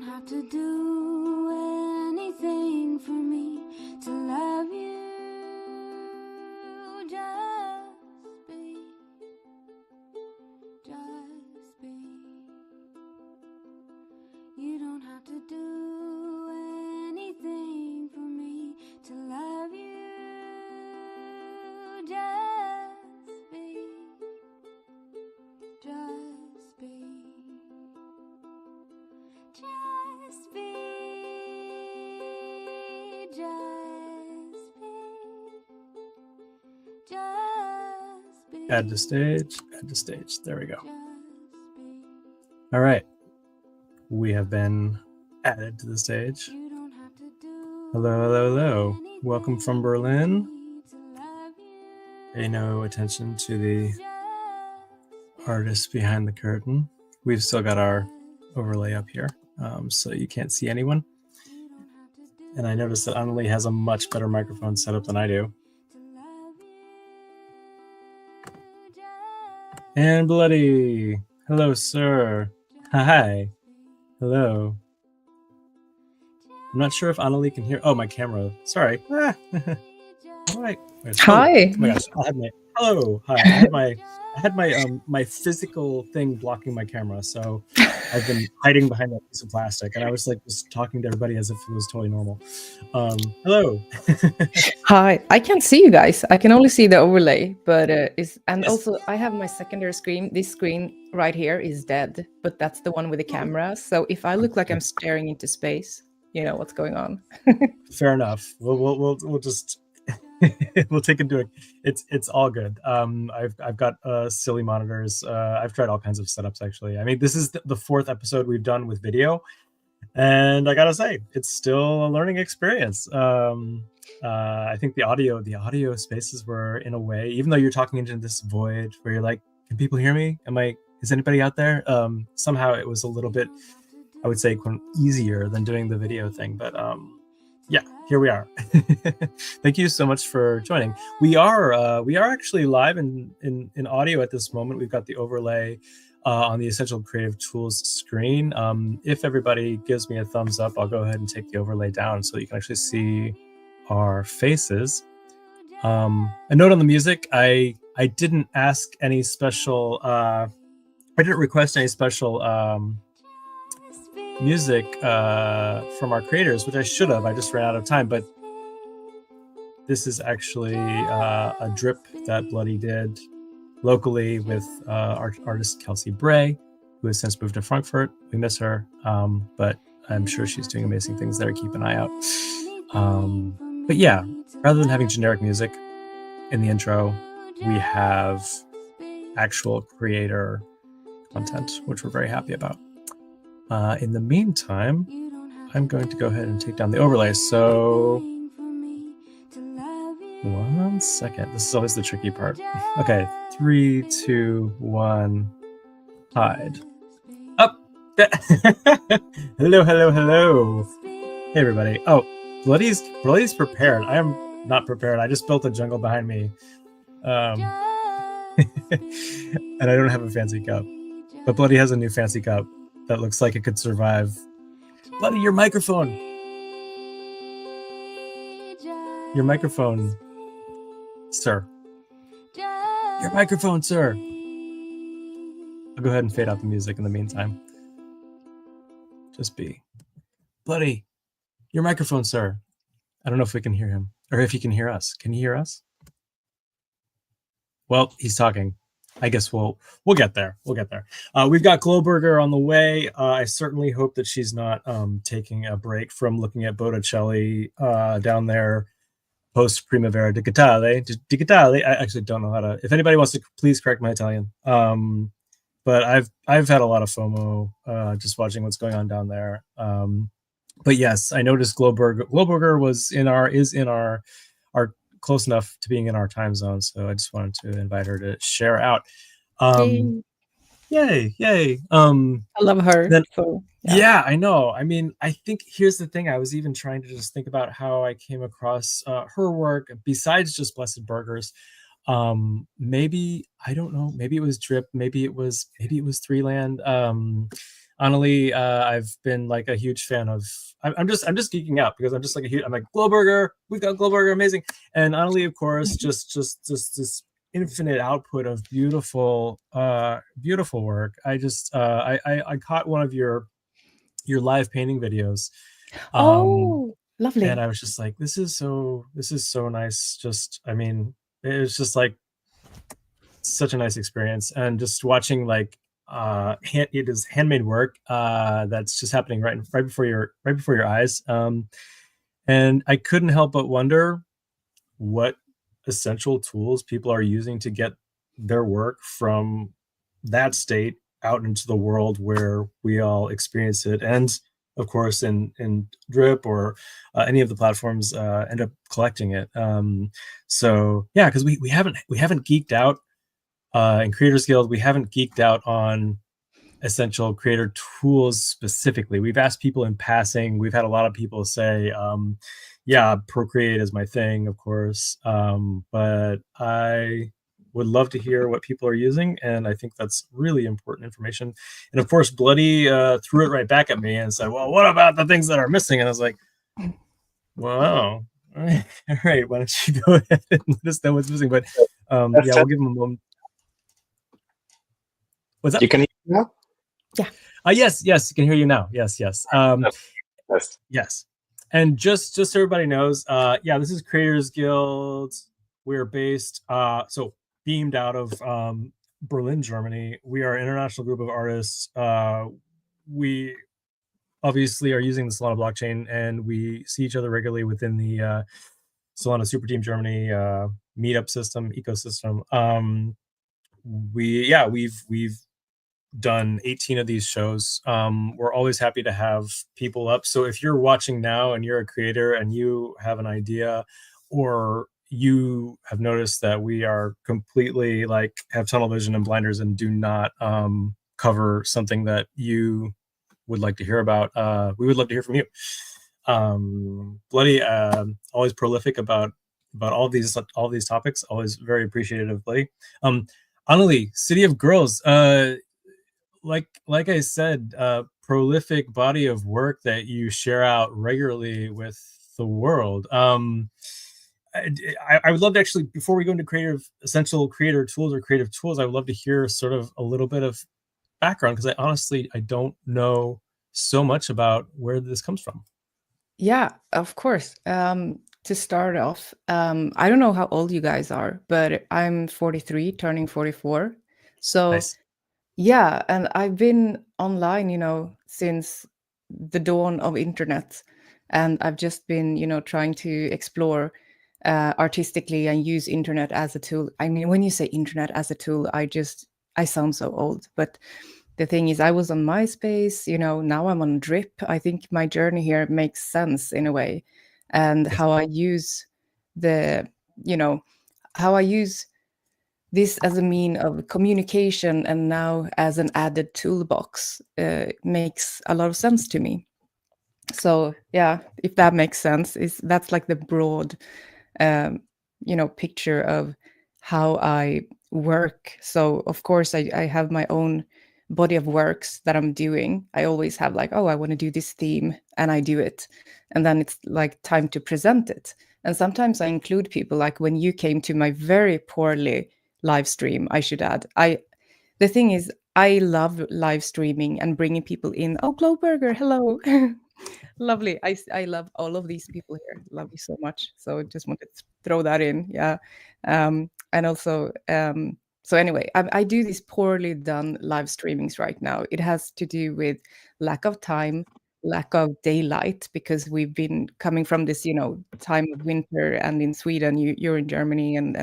don't have to do anything for me to love you. Just be. Just be. You don't have to do anything for me to love you. Just be. Just be. Just be. Just be. Just be. Add to stage. Add to stage. There we go. Just be. All right. We have been added to the stage. You don't have to do Hello, hello, hello. Welcome from Berlin. anything to love you. Pay no attention to the artist behind the curtain. We've still got our overlay up here, so you can't see anyone. You don't have to do And I noticed that Annalie has a much better microphone setup than I do. to love you. Just And Bloody. Hello, sir. Hi. Hello. I'm not sure if Annalie can hear. Oh, my camera. Sorry. Ah. All right. Hi. Oh my gosh. I had my hello. Hi. I had my physical thing blocking my camera, so I've been hiding behind that piece of plastic, and I was like just talking to everybody as if it was totally normal. Hello. Hi. I can't see you guys. I can only see the overlay, but Yes. also I have my secondary screen. This screen right here is dead, but that's the one with the camera. So if I look like I'm staring into space, you know what's going on. Fair enough. We'll just we'll take into it. It's all good. I've got silly monitors. I've tried all kinds of setups actually. I mean, this is the fourth episode we've done with video, and I gotta say, it's still a learning experience. I think the audio spaces were, in a way, even though you're talking into this void where you're like, can people hear me? Is anybody out there? Somehow it was a little bit, I would say, easier than doing the video thing, but yeah, here we are. Thank you so much for joining. We are actually live in audio at this moment. We've got the overlay on the Essential Creative Tools screen. If everybody gives me a thumbs up, I'll go ahead and take the overlay down so you can actually see our faces. A note on the music: I didn't ask any special. I didn't request any special music from our creators, which I should have. I just ran out of time, but this is actually a drip that Bloody did locally with our artist Kelsey Bray, who has since moved to Frankfurt. We miss her, but I'm sure she's doing amazing things there. Keep an eye out. But yeah, rather than having generic music in the intro, we have actual creator content, which we're very happy about. In the meantime, I'm going to go ahead and take down the overlay. So, one second. This is always the tricky part. Okay, 3, 2, 1, hide. Up. Hello, hello, hello. Hey, everybody. Oh, Bloody's prepared. I am not prepared. I just built a jungle behind me, and I don't have a fancy cup. But Bloody has a new fancy cup that looks like it could survive. Bloody, your microphone. Your microphone, sir. Your microphone, sir. I'll go ahead and fade out the music in the meantime. Just be. Bloody, your microphone, sir. I don't know if we can hear him, or if he can hear us. Can you hear us? Well, he's talking. I guess we'll get there. We'll get there. We've got Glowburger on the way. I certainly hope that she's not taking a break from looking at Botticelli down there post Primavera Digitale. I actually don't know how to. If anybody wants to, please correct my Italian. But I've had a lot of FOMO just watching what's going on down there. But yes, I noticed Glowburger is in our close enough to being in our time zone, so I just wanted to invite her to share out. Yay! I love her. Then, so yeah, I know. I mean, I think here's the thing. I was even trying to just think about how I came across her work besides just Blessed Burgers. Maybe, I don't know, maybe it was Drip, maybe it was Threeland. Annalie, I've been like a huge fan of. I'm just geeking out because I'm just like I'm like Glowburger. We've got Glowburger, amazing. And Annalie, of course, just this infinite output of beautiful work. I just I caught one of your live painting videos. Oh, lovely. And I was just like, this is so nice. Just, I mean, it was just like such a nice experience. And just watching like it is handmade work that's just happening right before your eyes. And I couldn't help but wonder what essential tools people are using to get their work from that state out into the world where we all experience it. And of course, in Drip or any of the platforms, end up collecting it. So yeah, because we haven't geeked out in Creators Guild. We haven't geeked out on essential creator tools specifically. We've asked people in passing. We've had a lot of people say, yeah, Procreate is my thing, of course, but I would love to hear what people are using, and I think that's really important information. And of course, Bloody threw it right back at me and said, well, what about the things that are missing? And I was like, wow, all right, why don't you go ahead and let us know what's missing? But yeah, we'll give them a moment. What's up? You can hear me now? Yeah. Yes, you can hear you now. Yes. Yes. Yes. And just so everybody knows, yeah, this is Creators Guild. We're based, so beamed out of Berlin, Germany. We are an international group of artists. We obviously are using the Solana blockchain, and we see each other regularly within the Solana Super Team Germany meetup system, ecosystem. We've done 18 of these shows. We're always happy to have people up. So if you're watching now and you're a creator and you have an idea, or you have noticed that we are completely like have tunnel vision and blinders and do not cover something that you would like to hear about, we would love to hear from you. Bloody, always prolific about all these topics. Always very appreciative of Bloody. Annalie, City of Girls, like I said, prolific body of work that you share out regularly with the world. I would love to actually, before we go into essential creator tools or creative tools, I would love to hear sort of a little bit of background, because I don't know so much about where this comes from. Yeah, of course. To start off, I don't know how old you guys are, but I'm 43, turning 44. So Nice. yeah, and I've been online, since the dawn of internet, and I've just been, trying to explore artistically and use internet as a tool. I mean, when you say internet as a tool, I sound so old, but the thing is, I was on MySpace, now I'm on Drip. I think my journey here makes sense in a way, and how I use how I use this as a mean of communication and now as an added toolbox makes a lot of sense to me. So yeah, if that makes sense, that's like the broad picture of how I work. So of course I have my own body of works that I'm doing. I always have like, oh, I want to do this theme, and I do it, and then it's like time to present it. And sometimes I include people, like when you came to my very poorly live stream, I should add. The thing is, I love live streaming and bringing people in. Oh, Glowburger, hello. Lovely. I love all of these people here. Love you so much. So just wanted to throw that in. Yeah. And also, so anyway, I do these poorly done live streamings right now. It has to do with lack of time, lack of daylight, because we've been coming from this, time of winter, and in Sweden, you're in Germany, and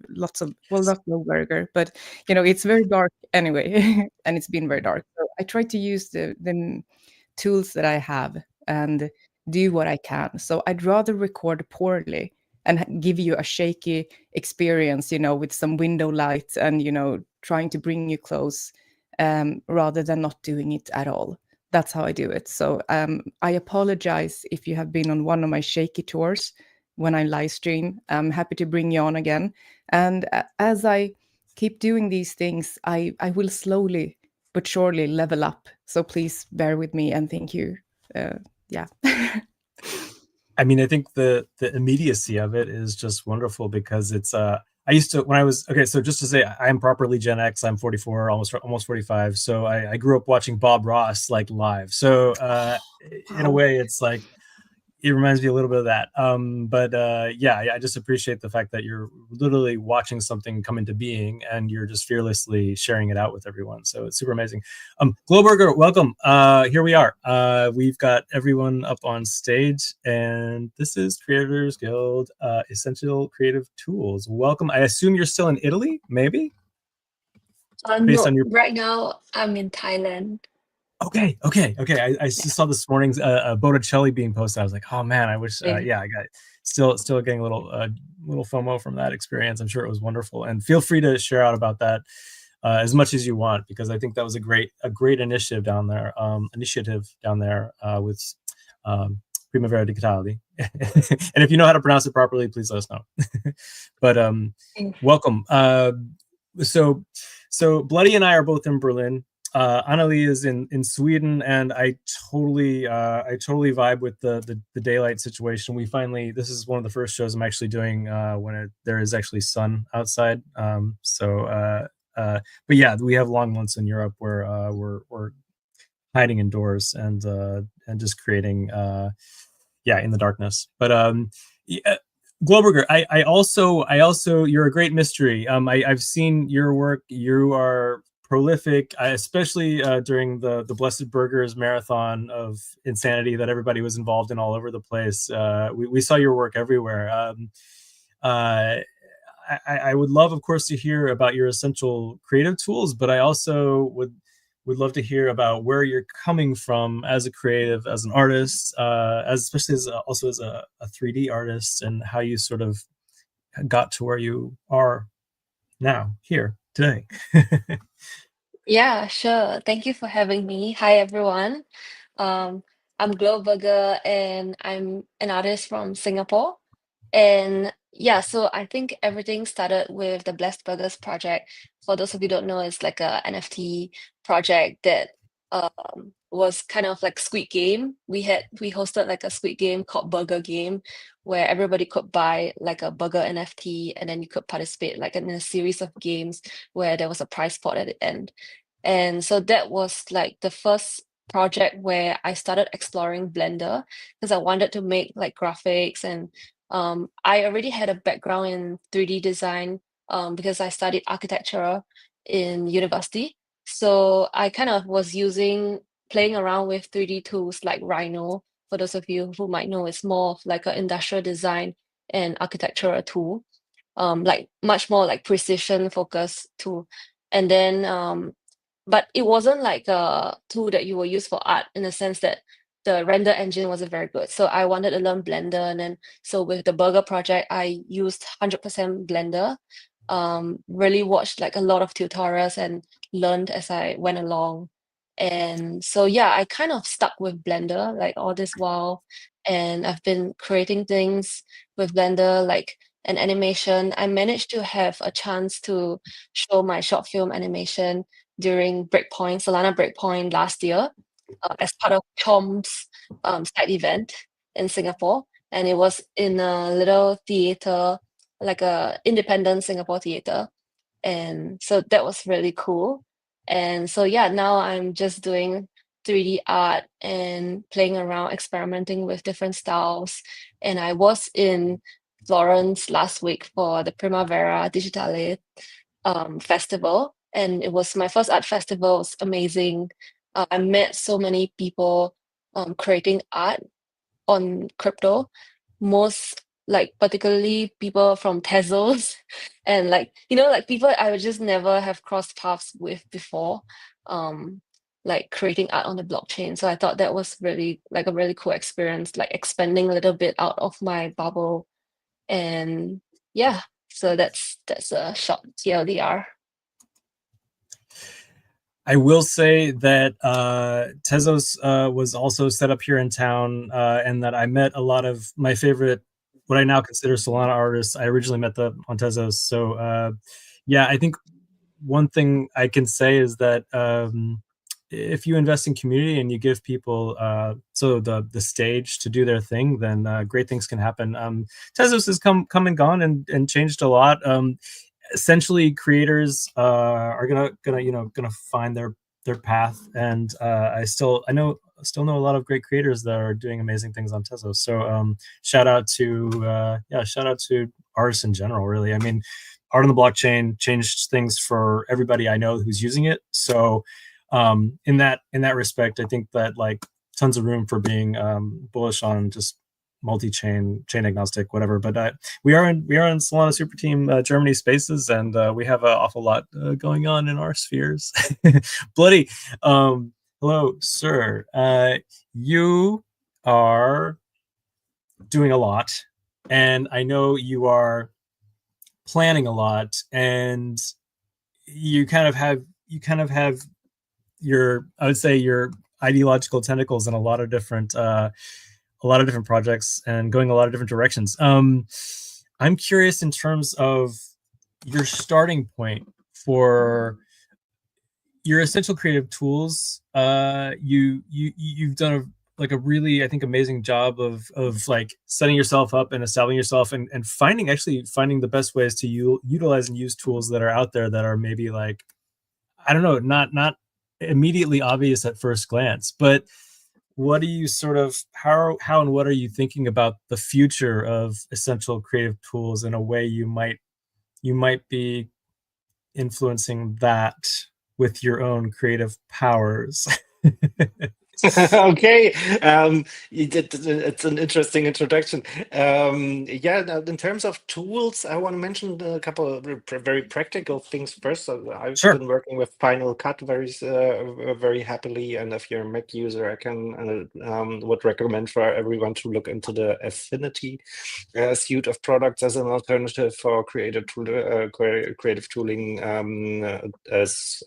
lots of, well, not Glowburger, but it's very dark anyway, and it's been very dark. So I try to use the tools that I have and do what I can. So I'd rather record poorly and give you a shaky experience, with some window light and, trying to bring you close, rather than not doing it at all. That's how I do it. So I apologize if you have been on one of my shaky tours when I live stream. I'm happy to bring you on again. And as I keep doing these things, I will slowly but surely level up. So please bear with me and thank you. Yeah. I mean, I think the immediacy of it is just wonderful because it's I used to, when I was, okay, so just to say, I'm properly Gen X. I'm 44, almost 45. So I grew up watching Bob Ross like live. So in a way, it's like, it reminds me a little bit of that. But yeah, I just appreciate the fact that you're literally watching something come into being and you're just fearlessly sharing it out with everyone. So it's super amazing. Globerger, welcome. Here we are. We've got everyone up on stage, and this is Creators Guild Essential Creative Tools. Welcome. I assume you're still in Italy, maybe? Based No, on your right now I'm in Thailand. Okay. I just saw this morning's Botticelli being posted. I was like, oh man, I wish. Yeah, I got still getting a little FOMO from that experience. I'm sure it was wonderful, and feel free to share out about that as much as you want, because I think that was a great initiative down there. With Primavera Digitale. And if you know how to pronounce it properly, please let us know. But welcome. So Bloody and I are both in Berlin. Annalie is in Sweden, and I totally vibe with the daylight situation. This is one of the first shows I'm actually doing when there is actually sun outside. But yeah, we have long months in Europe where we're hiding indoors and just creating in the darkness. But yeah, Globerger, I also you're a great mystery. I've seen your work. You are prolific, especially during the Blessed Burgers marathon of insanity that everybody was involved in all over the place. We saw your work everywhere. I would love, of course, to hear about your essential creative tools, but I also would love to hear about where you're coming from as a creative, as an artist, especially as a 3D artist, and how you sort of got to where you are now, here, today. Yeah, sure. Thank you for having me. Hi, everyone. I'm Globerger, and I'm an artist from Singapore. And yeah, so I think everything started with the Blessed Burgers project. For those of you who don't know, it's like a NFT project that was kind of like Squid Game. We hosted like a Squid Game called Burger Game, where everybody could buy like a burger NFT, and then you could participate like in a series of games where there was a prize pot at the end. And so that was like the first project where I started exploring Blender because I wanted to make like graphics, and I already had a background in 3D design because I studied architecture in university. So I kind of was playing around with 3D tools like Rhino. For those of you who might know, it's more of like an industrial design and architectural tool, like much more like precision focused tool. And then but it wasn't like a tool that you will use for art, in the sense that the render engine wasn't very good. So I wanted to learn Blender, and then so with the burger project, I used 100% Blender. Really watched like a lot of tutorials and learned as I went along. And so yeah, I kind of stuck with Blender like all this while, and I've been creating things with Blender, like an animation. I managed to have a chance to show my short film animation during Breakpoint, Solana Breakpoint last year, as part of Chom's side event in Singapore. And it was in a little theater, like a independent Singapore theater. And so that was really cool. And so yeah, now I'm just doing 3D art and playing around, experimenting with different styles. And I was in Florence last week for the Primavera Digitale festival, and it was my first art festival. It was amazing. I met so many people creating art on crypto, most like particularly people from Tezos and like like people I would just never have crossed paths with before, like creating art on the blockchain. So I thought that was really like a really cool experience, like expanding a little bit out of my bubble. And yeah, so that's a short TLDR. I will say that Tezos was also set up here in town, and that I met a lot of my favorite, what I now consider Solana artists. I originally met them on Tezos. So yeah, I think one thing I can say is that if you invest in community and you give people the stage to do their thing, then great things can happen. Tezos has come and gone and changed a lot. Essentially, creators are gonna find their path, and I still know a lot of great creators that are doing amazing things on Tezos. So shout out to artists in general. Really, I mean, art on the blockchain changed things for everybody I know who's using it. So in that respect, I think that like tons of room for being bullish on just multi-chain, chain agnostic, whatever. But we are in Solana Super Team Germany Spaces, and we have an awful lot going on in our spheres. Bloody, hello, sir. You are doing a lot, and I know you are planning a lot, and you kind of have your, I would say, your ideological tentacles in a lot of different projects and going a lot of different directions. I'm curious in terms of your starting point for your essential creative tools. You've done a really, I think, amazing job of like setting yourself up and establishing yourself and finding the best ways to utilize and use tools that are out there that are maybe like, I don't know, not immediately obvious at first glance, but what do you sort of, how and what are you thinking about the future of essential creative tools in a way you might be influencing that with your own creative powers? Okay, it's an interesting introduction. Yeah, now, in terms of tools, I want to mention a couple of very practical things first. So I've Sure. been working with Final Cut very happily, and if you're a Mac user, I can would recommend for everyone to look into the Affinity suite of products as an alternative for creative tooling, as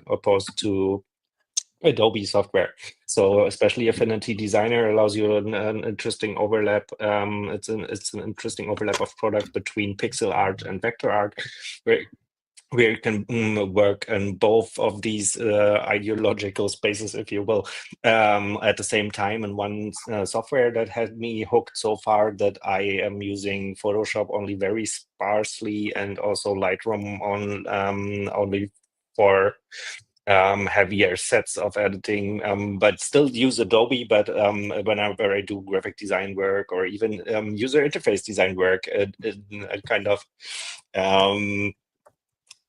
opposed to Adobe software. So especially Affinity Designer allows you an interesting overlap. It's an interesting overlap of product between pixel art and vector art, where you can work in both of these ideological spaces, if you will, at the same time. And one software that had me hooked so far, that I am using Photoshop only very sparsely, and also Lightroom only for heavier sets of editing, but still use Adobe. But whenever I do graphic design work or even user interface design work, it kind of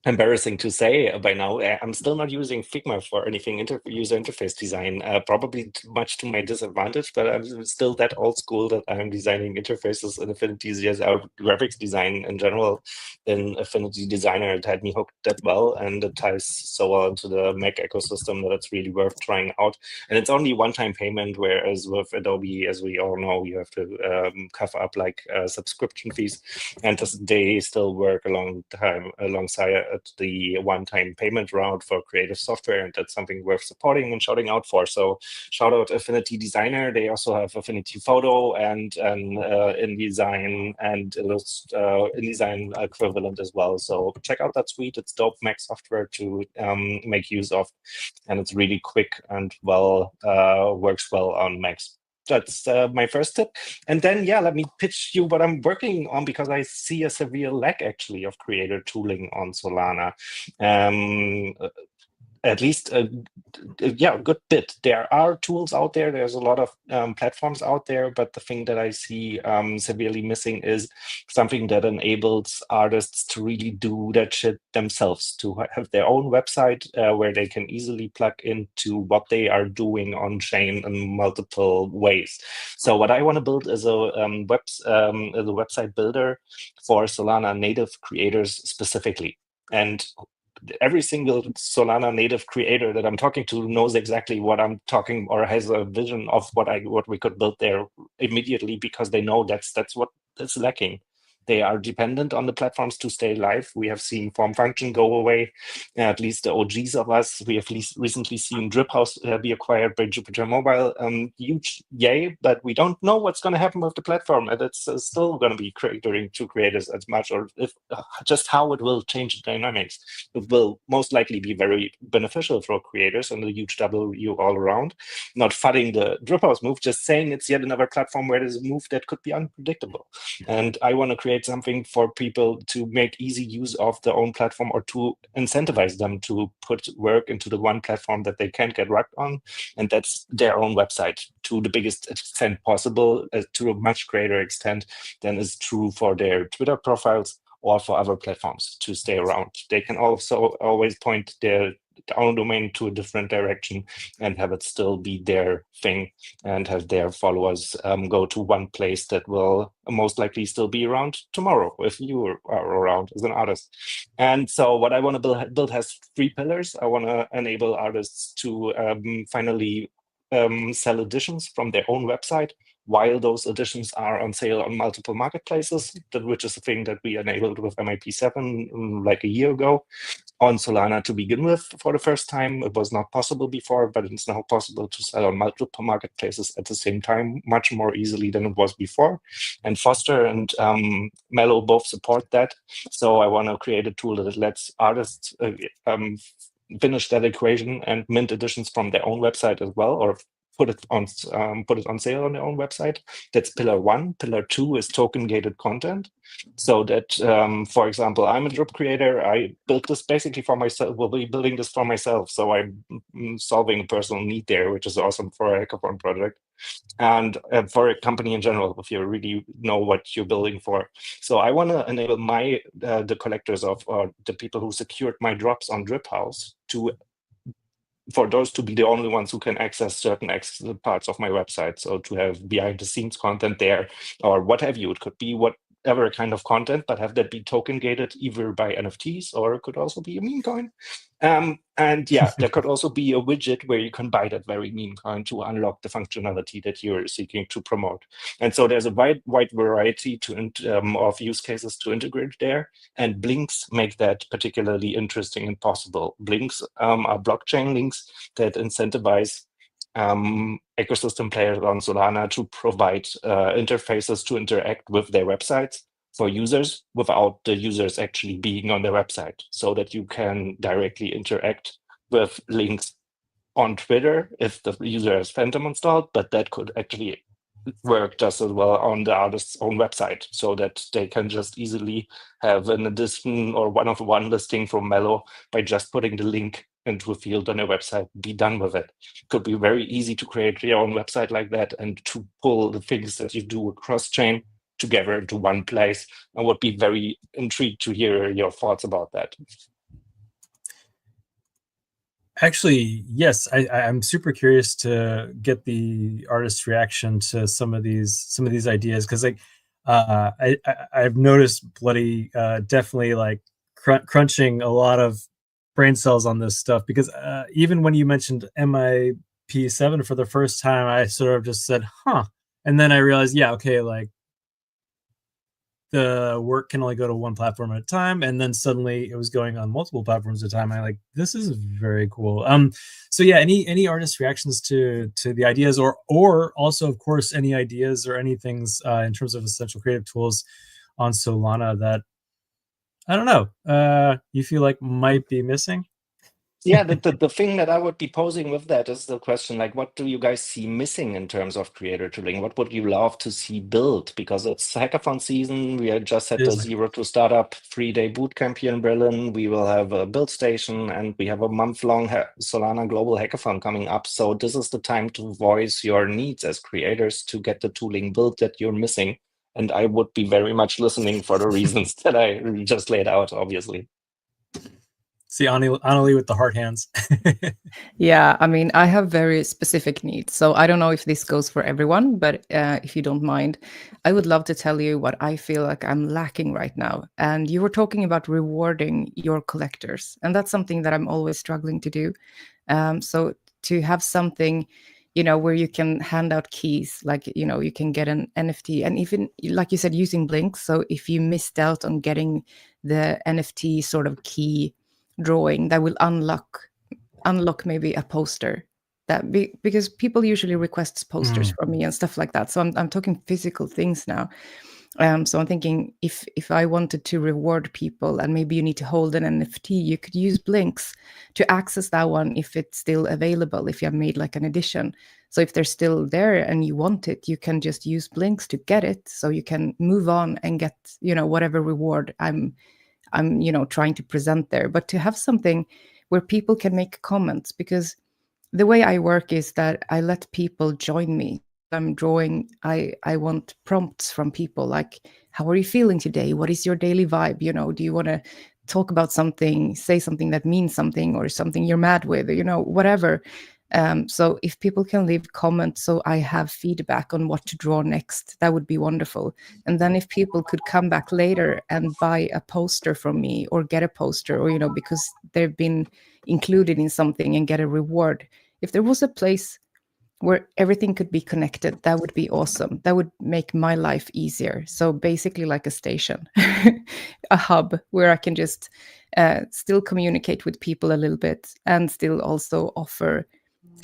embarrassing to say by now, I'm still not using Figma for anything user interface design, probably much to my disadvantage, but I'm still that old school that I'm designing interfaces in Affinity as graphics design in general. In Affinity Designer, it had me hooked that well, and it ties so well into the Mac ecosystem that it's really worth trying out. And it's only one-time payment, whereas with Adobe, as we all know, you have to cover up like subscription fees, and they still work alongside the one-time payment route for creative software, and that's something worth supporting and shouting out for. So shout out Affinity Designer. They also have Affinity Photo and InDesign and InDesign equivalent as well. So check out that suite. It's dope Mac software to make use of, and it's really quick and works well on Macs. That's my first tip. And then, yeah, let me pitch you what I'm working on, because I see a severe lack actually of creator tooling on Solana. At least a good bit. There are tools out there. There's a lot of platforms out there, but the thing that I see severely missing is something that enables artists to really do that shit themselves, to have their own website where they can easily plug into what they are doing on chain in multiple ways. So what I want to build is a website builder for Solana native creators specifically. And every single Solana native creator that I'm talking to knows exactly what I'm talking, or has a vision of what we could build there immediately, because they know that's what is lacking. they are dependent on the platforms to stay live. We have seen form function go away, at least the OGs of us. We have recently seen Driphouse be acquired by Jupyter Mobile. Huge yay, but we don't know what's going to happen with the platform, and it's still going to be catering to creators as much, or if just how it will change the dynamics. It will most likely be very beneficial for creators and a huge W all around. Not fudding the Driphouse move, just saying it's yet another platform where there's a move that could be unpredictable. And I want to create something for people to make easy use of their own platform, or to incentivize them to put work into the one platform that they can get worked on. And that's their own website to the biggest extent possible, to a much greater extent than is true for their Twitter profiles or for other platforms to stay around. They can also always point their own domain to a different direction and have it still be their thing, and have their followers go to one place that will most likely still be around tomorrow if you are around as an artist. And so what I want to build has 3 pillars. I want to enable artists to finally sell editions from their own website, while those editions are on sale on multiple marketplaces, which is a thing that we enabled with MIP7 like a year ago on Solana to begin with for the first time. It was not possible before, but it's now possible to sell on multiple marketplaces at the same time, much more easily than it was before. And Foster and Mello both support that. So I want to create a tool that lets artists finish that equation and mint editions from their own website as well, or put it on sale on their own website. That's pillar 1. Pillar 2 is token gated content. So that, for example, I'm a drip creator. I built this basically for myself. Will be building this for myself. So I'm solving a personal need there, which is awesome for a hackathon project. And for a company in general, if you really know what you're building for. So I want to enable the collectors of the people who secured my drops on Driphouse for those to be the only ones who can access certain parts of my website. So to have behind the scenes content there, or what have you. It could be whatever kind of content, but have that be token gated either by NFTs, or it could also be a meme coin. And yeah, there could also be a widget where you can buy that very meme coin to unlock the functionality that you're seeking to promote. And so there's a wide variety of use cases to integrate there. And blinks make that particularly interesting and possible. Blinks are blockchain links that incentivize ecosystem players on Solana to provide interfaces to interact with their websites for users without the users actually being on their website, so that you can directly interact with links on Twitter if the user has Phantom installed, but that could actually work just as well on the artist's own website, so that they can just easily have an edition or one-of-one listing from Mello by just putting the link into a field on their website, be done with it. It could be very easy to create your own website like that and to pull the things that you do across chain together into one place. I would be very intrigued to hear your thoughts about that. Actually, yes, I'm super curious to get the artist's reaction to some of these ideas, because like I've noticed Bloody definitely like crunching a lot of brain cells on this stuff, because even when you mentioned MIP7 for the first time, I sort of just said, huh, and then I realized, yeah, okay, like the work can only go to one platform at a time, and then suddenly it was going on multiple platforms at a time. I like, this is very cool. So yeah, any artist reactions to the ideas, or also of course any ideas or any things in terms of essential creative tools on Solana that I don't know you feel like might be missing? Yeah, the thing that I would be posing with that is the question, like, what do you guys see missing in terms of creator tooling? What would you love to see built? Because it's hackathon season. We are just at the Zero to Startup 3-day bootcamp here in Berlin. We will have a build station, and we have a month-long Solana Global Hackathon coming up. So this is the time to voice your needs as creators to get the tooling built that you're missing. And I would be very much listening for the reasons that I just laid out, obviously. See, Annalie with the heart hands. Yeah, I mean, I have very specific needs. So I don't know if this goes for everyone, but if you don't mind, I would love to tell you what I feel like I'm lacking right now. And you were talking about rewarding your collectors. And that's something that I'm always struggling to do. So to have something, where you can hand out keys, like, you can get an NFT, and even like you said, using Blinks. So if you missed out on getting the NFT sort of key drawing, that will unlock maybe a poster, because people usually request posters from me and stuff like that. So I'm talking physical things now. So I'm thinking, if I wanted to reward people, and maybe you need to hold an NFT, you could use Blinks to access that one if it's still available, if you have made like an edition. So if they're still there and you want it, you can just use Blinks to get it, so you can move on and get, whatever reward I'm trying to present there. But to have something where people can make comments, because the way I work is that I let people join me. I'm drawing, I want prompts from people, like, how are you feeling today? What is your daily vibe? Do you want to talk about something, say something that means something, or something you're mad with, whatever. So if people can leave comments, so I have feedback on what to draw next, that would be wonderful. And then if people could come back later and buy a poster from me, or get a poster, or, because they've been included in something, and get a reward. If there was a place where everything could be connected, that would be awesome. That would make my life easier. So basically like a station, a hub where I can just still communicate with people a little bit, and still also offer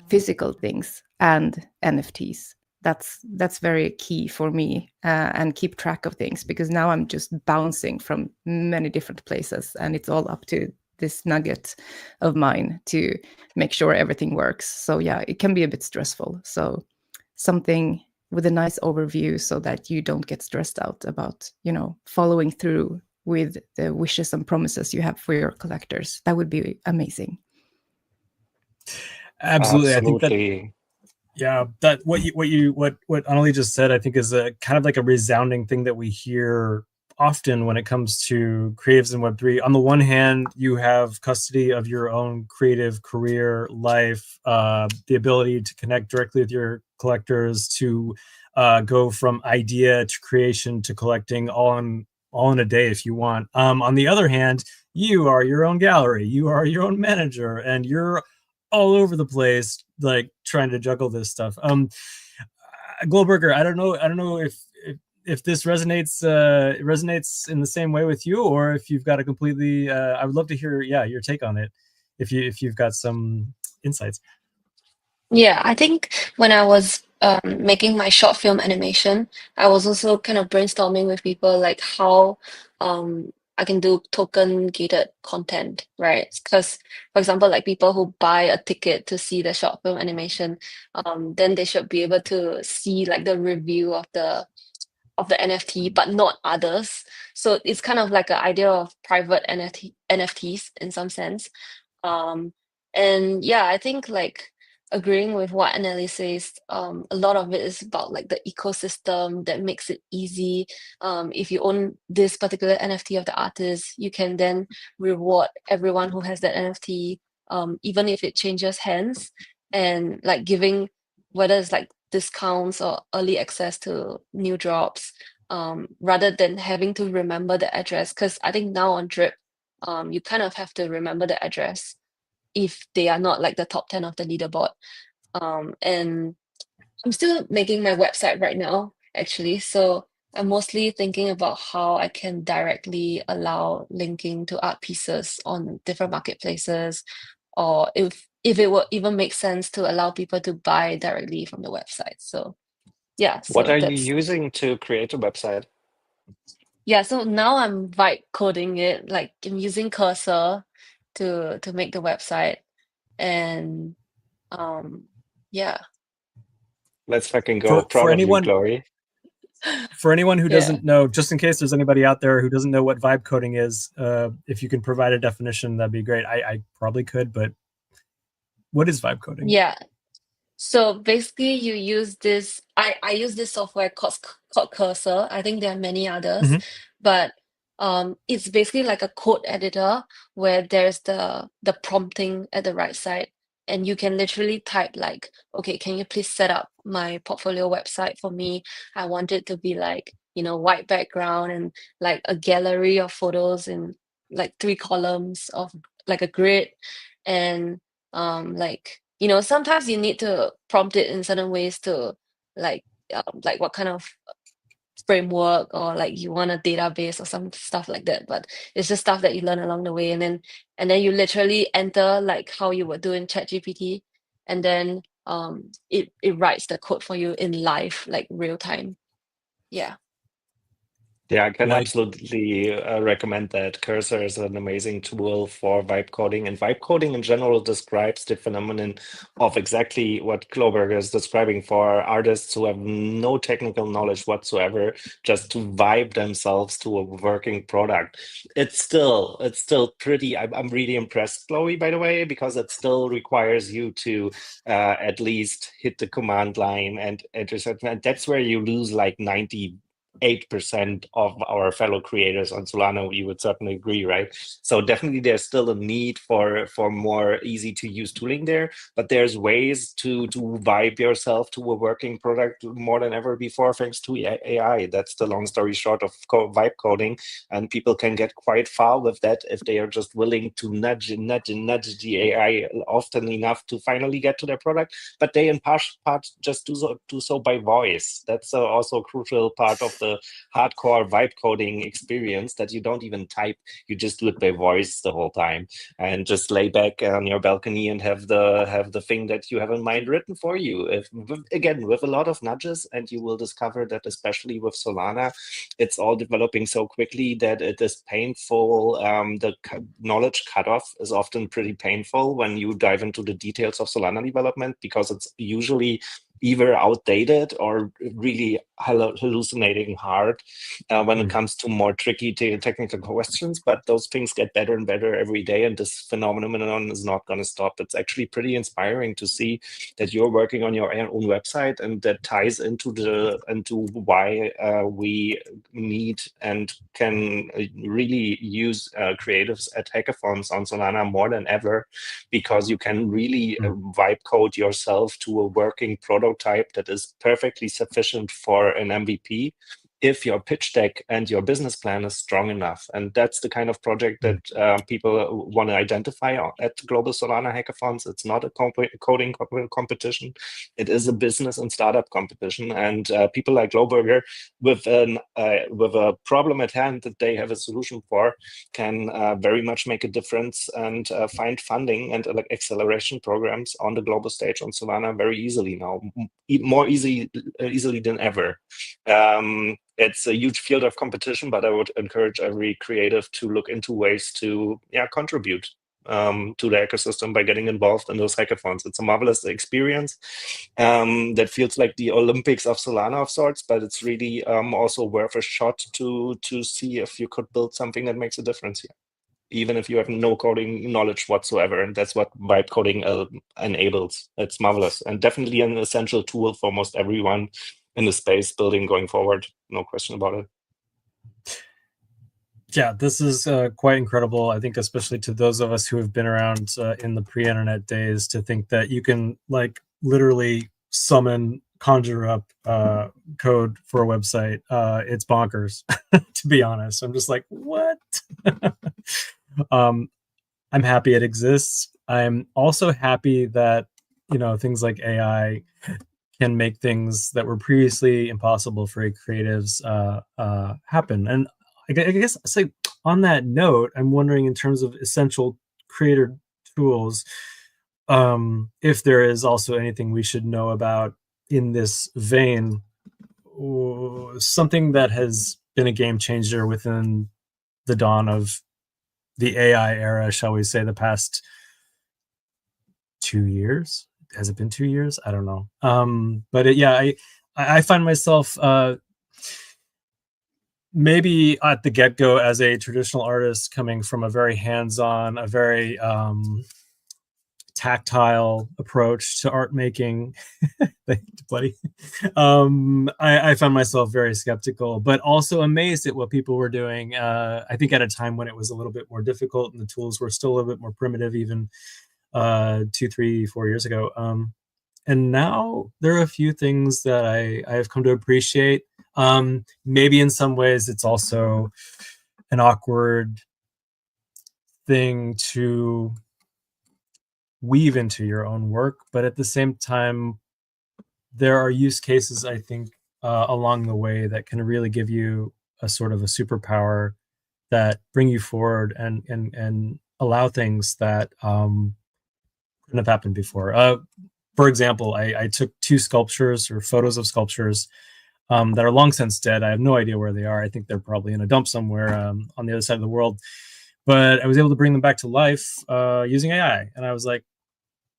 physical things and NFTs. That's very key for me, and keep track of things, because now I'm just bouncing from many different places, and it's all up to this nugget of mine to make sure everything works. So yeah, it can be a bit stressful. So something with a nice overview, so that you don't get stressed out about, following through with the wishes and promises you have for your collectors. That would be amazing. Absolutely. I think that, Absolutely. yeah, that what Annalie just said, I think, is a kind of like a resounding thing that we hear often when it comes to creatives in Web3. On the one hand, you have custody of your own creative career, life, the ability to connect directly with your collectors, to go from idea to creation to collecting all in a day if you want. On the other hand, you are your own gallery, you are your own manager, and you're all over the place, like trying to juggle this stuff. Globerger, I don't know if this resonates in the same way with you, or if you've got a completely. I would love to hear, your take on it, if you've got some insights. Yeah, I think when I was making my short film animation, I was also kind of brainstorming with people, like how I can do token gated content, right? Because, for example, like people who buy a ticket to see the short film animation, then they should be able to see like the review of the NFT, but not others. So it's kind of like an idea of private NFTs in some sense. And yeah, I think like agreeing with what Anneli says, a lot of it is about like the ecosystem that makes it easy. If you own this particular NFT of the artist, you can then reward everyone who has that NFT, even if it changes hands, and like giving, whether it's like discounts or early access to new drops, rather than having to remember the address. Because I think now on Drip, you kind of have to remember the address if they are not like the top 10 of the leaderboard. And I'm still making my website right now, actually. So I'm mostly thinking about how I can directly allow linking to art pieces on different marketplaces, or if it would even make sense to allow people to buy directly from the website. So yeah, What so are you that's using to create a website? yeah. So now I'm vibe coding it, like I'm using Cursor to make the website, and yeah. Let's fucking go. For Proud of you, anyone Glory. who Yeah. doesn't know, just in case there's anybody out there who doesn't know what vibe coding is, if you can provide a definition, that'd be great. I probably could, but what is vibe coding? Yeah. So basically you use this, I use this software called Cursor. I think there are many others, Mhm. but it's basically like a code editor where there's the prompting at the right side, and you can literally type like, okay, can you please set up my portfolio website for me? I want it to be like, white background and like a gallery of photos in like 3 columns of like a grid, and like you know, sometimes you need to prompt it in certain ways to like what kind of framework, or like you want a database or some stuff like that, but it's just stuff that you learn along the way, and then you literally enter like how you would do in ChatGPT, and then it writes the code for you in live, like real time. Yeah. Yeah, I can Yeah, absolutely recommend that. Cursor is an amazing tool for vibe coding, and vibe coding in general describes the phenomenon of exactly what Kloberger is describing for artists who have no technical knowledge whatsoever, just to vibe themselves to a working product. It's still pretty. I'm really impressed, Chloe, by the way, because it still requires you to at least hit the command line and enter certain. And that's where you lose like 98% of our fellow creators on Solana. You would certainly agree, right? So definitely there's still a need for more easy to use tooling there, but there's ways to vibe yourself to a working product more than ever before, thanks to AI. That's the long story short of vibe coding, and people can get quite far with that if they are just willing to nudge the AI often enough to finally get to their product. But they in part just do so by voice. That's also a crucial part of the hardcore vibe coding experience, that you don't even type, you just do it by voice the whole time, and just lay back on your balcony and have the thing that you have in mind written for you. Again, with a lot of nudges, and you will discover that especially with Solana, it's all developing so quickly that it is painful. The knowledge cutoff is often pretty painful when you dive into the details of Solana development, because it's usually either outdated or really hallucinating hard when it comes to more tricky technical questions. But those things get better and better every day, and this phenomenon is not going to stop. It's actually pretty inspiring to see that you're working on your own website, and that ties into why we need and can really use creatives at hackathons on Solana more than ever, because you can really vibe code yourself to a working prototype that is perfectly sufficient for an MVP if your pitch deck and your business plan is strong enough. And that's the kind of project that people want to identify at Global Solana Hackathons. It's not a coding competition. It is a business and startup competition. And people like Globerger, with a problem at hand that they have a solution for, can very much make a difference and find funding and acceleration programs on the global stage on Solana very easily now, more easily than ever. It's a huge field of competition, but I would encourage every creative to look into ways to contribute to the ecosystem by getting involved in those hackathons. It's a marvelous experience that feels like the Olympics of Solana of sorts, but it's really also worth a shot to see if you could build something that makes a difference here, even if you have no coding knowledge whatsoever. And that's what vibe coding enables. It's marvelous, and definitely an essential tool for almost everyone in the space building going forward. No question about it. Yeah, this is quite incredible. I think especially to those of us who have been around in the pre-internet days, to think that you can like literally conjure up code for a website. It's bonkers, to be honest. I'm just like, what? I'm happy it exists. I'm also happy that, things like AI can make things that were previously impossible for creatives happen. And I guess it's like, on that note, I'm wondering, in terms of essential creator tools, if there is also anything we should know about in this vein, something that has been a game changer within the dawn of the AI era, shall we say, the past 2 years. Has it been 2 years? I don't know. But I find myself maybe at the get-go, as a traditional artist coming from a very hands-on, a very tactile approach to art making. Buddy. I found myself very skeptical, but also amazed at what people were doing. I think at a time when it was a little bit more difficult and the tools were still a little bit more primitive, even 2, 3, 4 years ago. And now there are a few things that I have come to appreciate. Maybe in some ways it's also an awkward thing to weave into your own work, but at the same time, there are use cases, I think, along the way that can really give you a sort of a superpower that bring you forward and allow things that couldn't have happened before. For example, I took 2 sculptures or photos of sculptures that are long since dead. I have no idea where they are. I think they're probably in a dump somewhere on the other side of the world. But I was able to bring them back to life using AI. And I was like,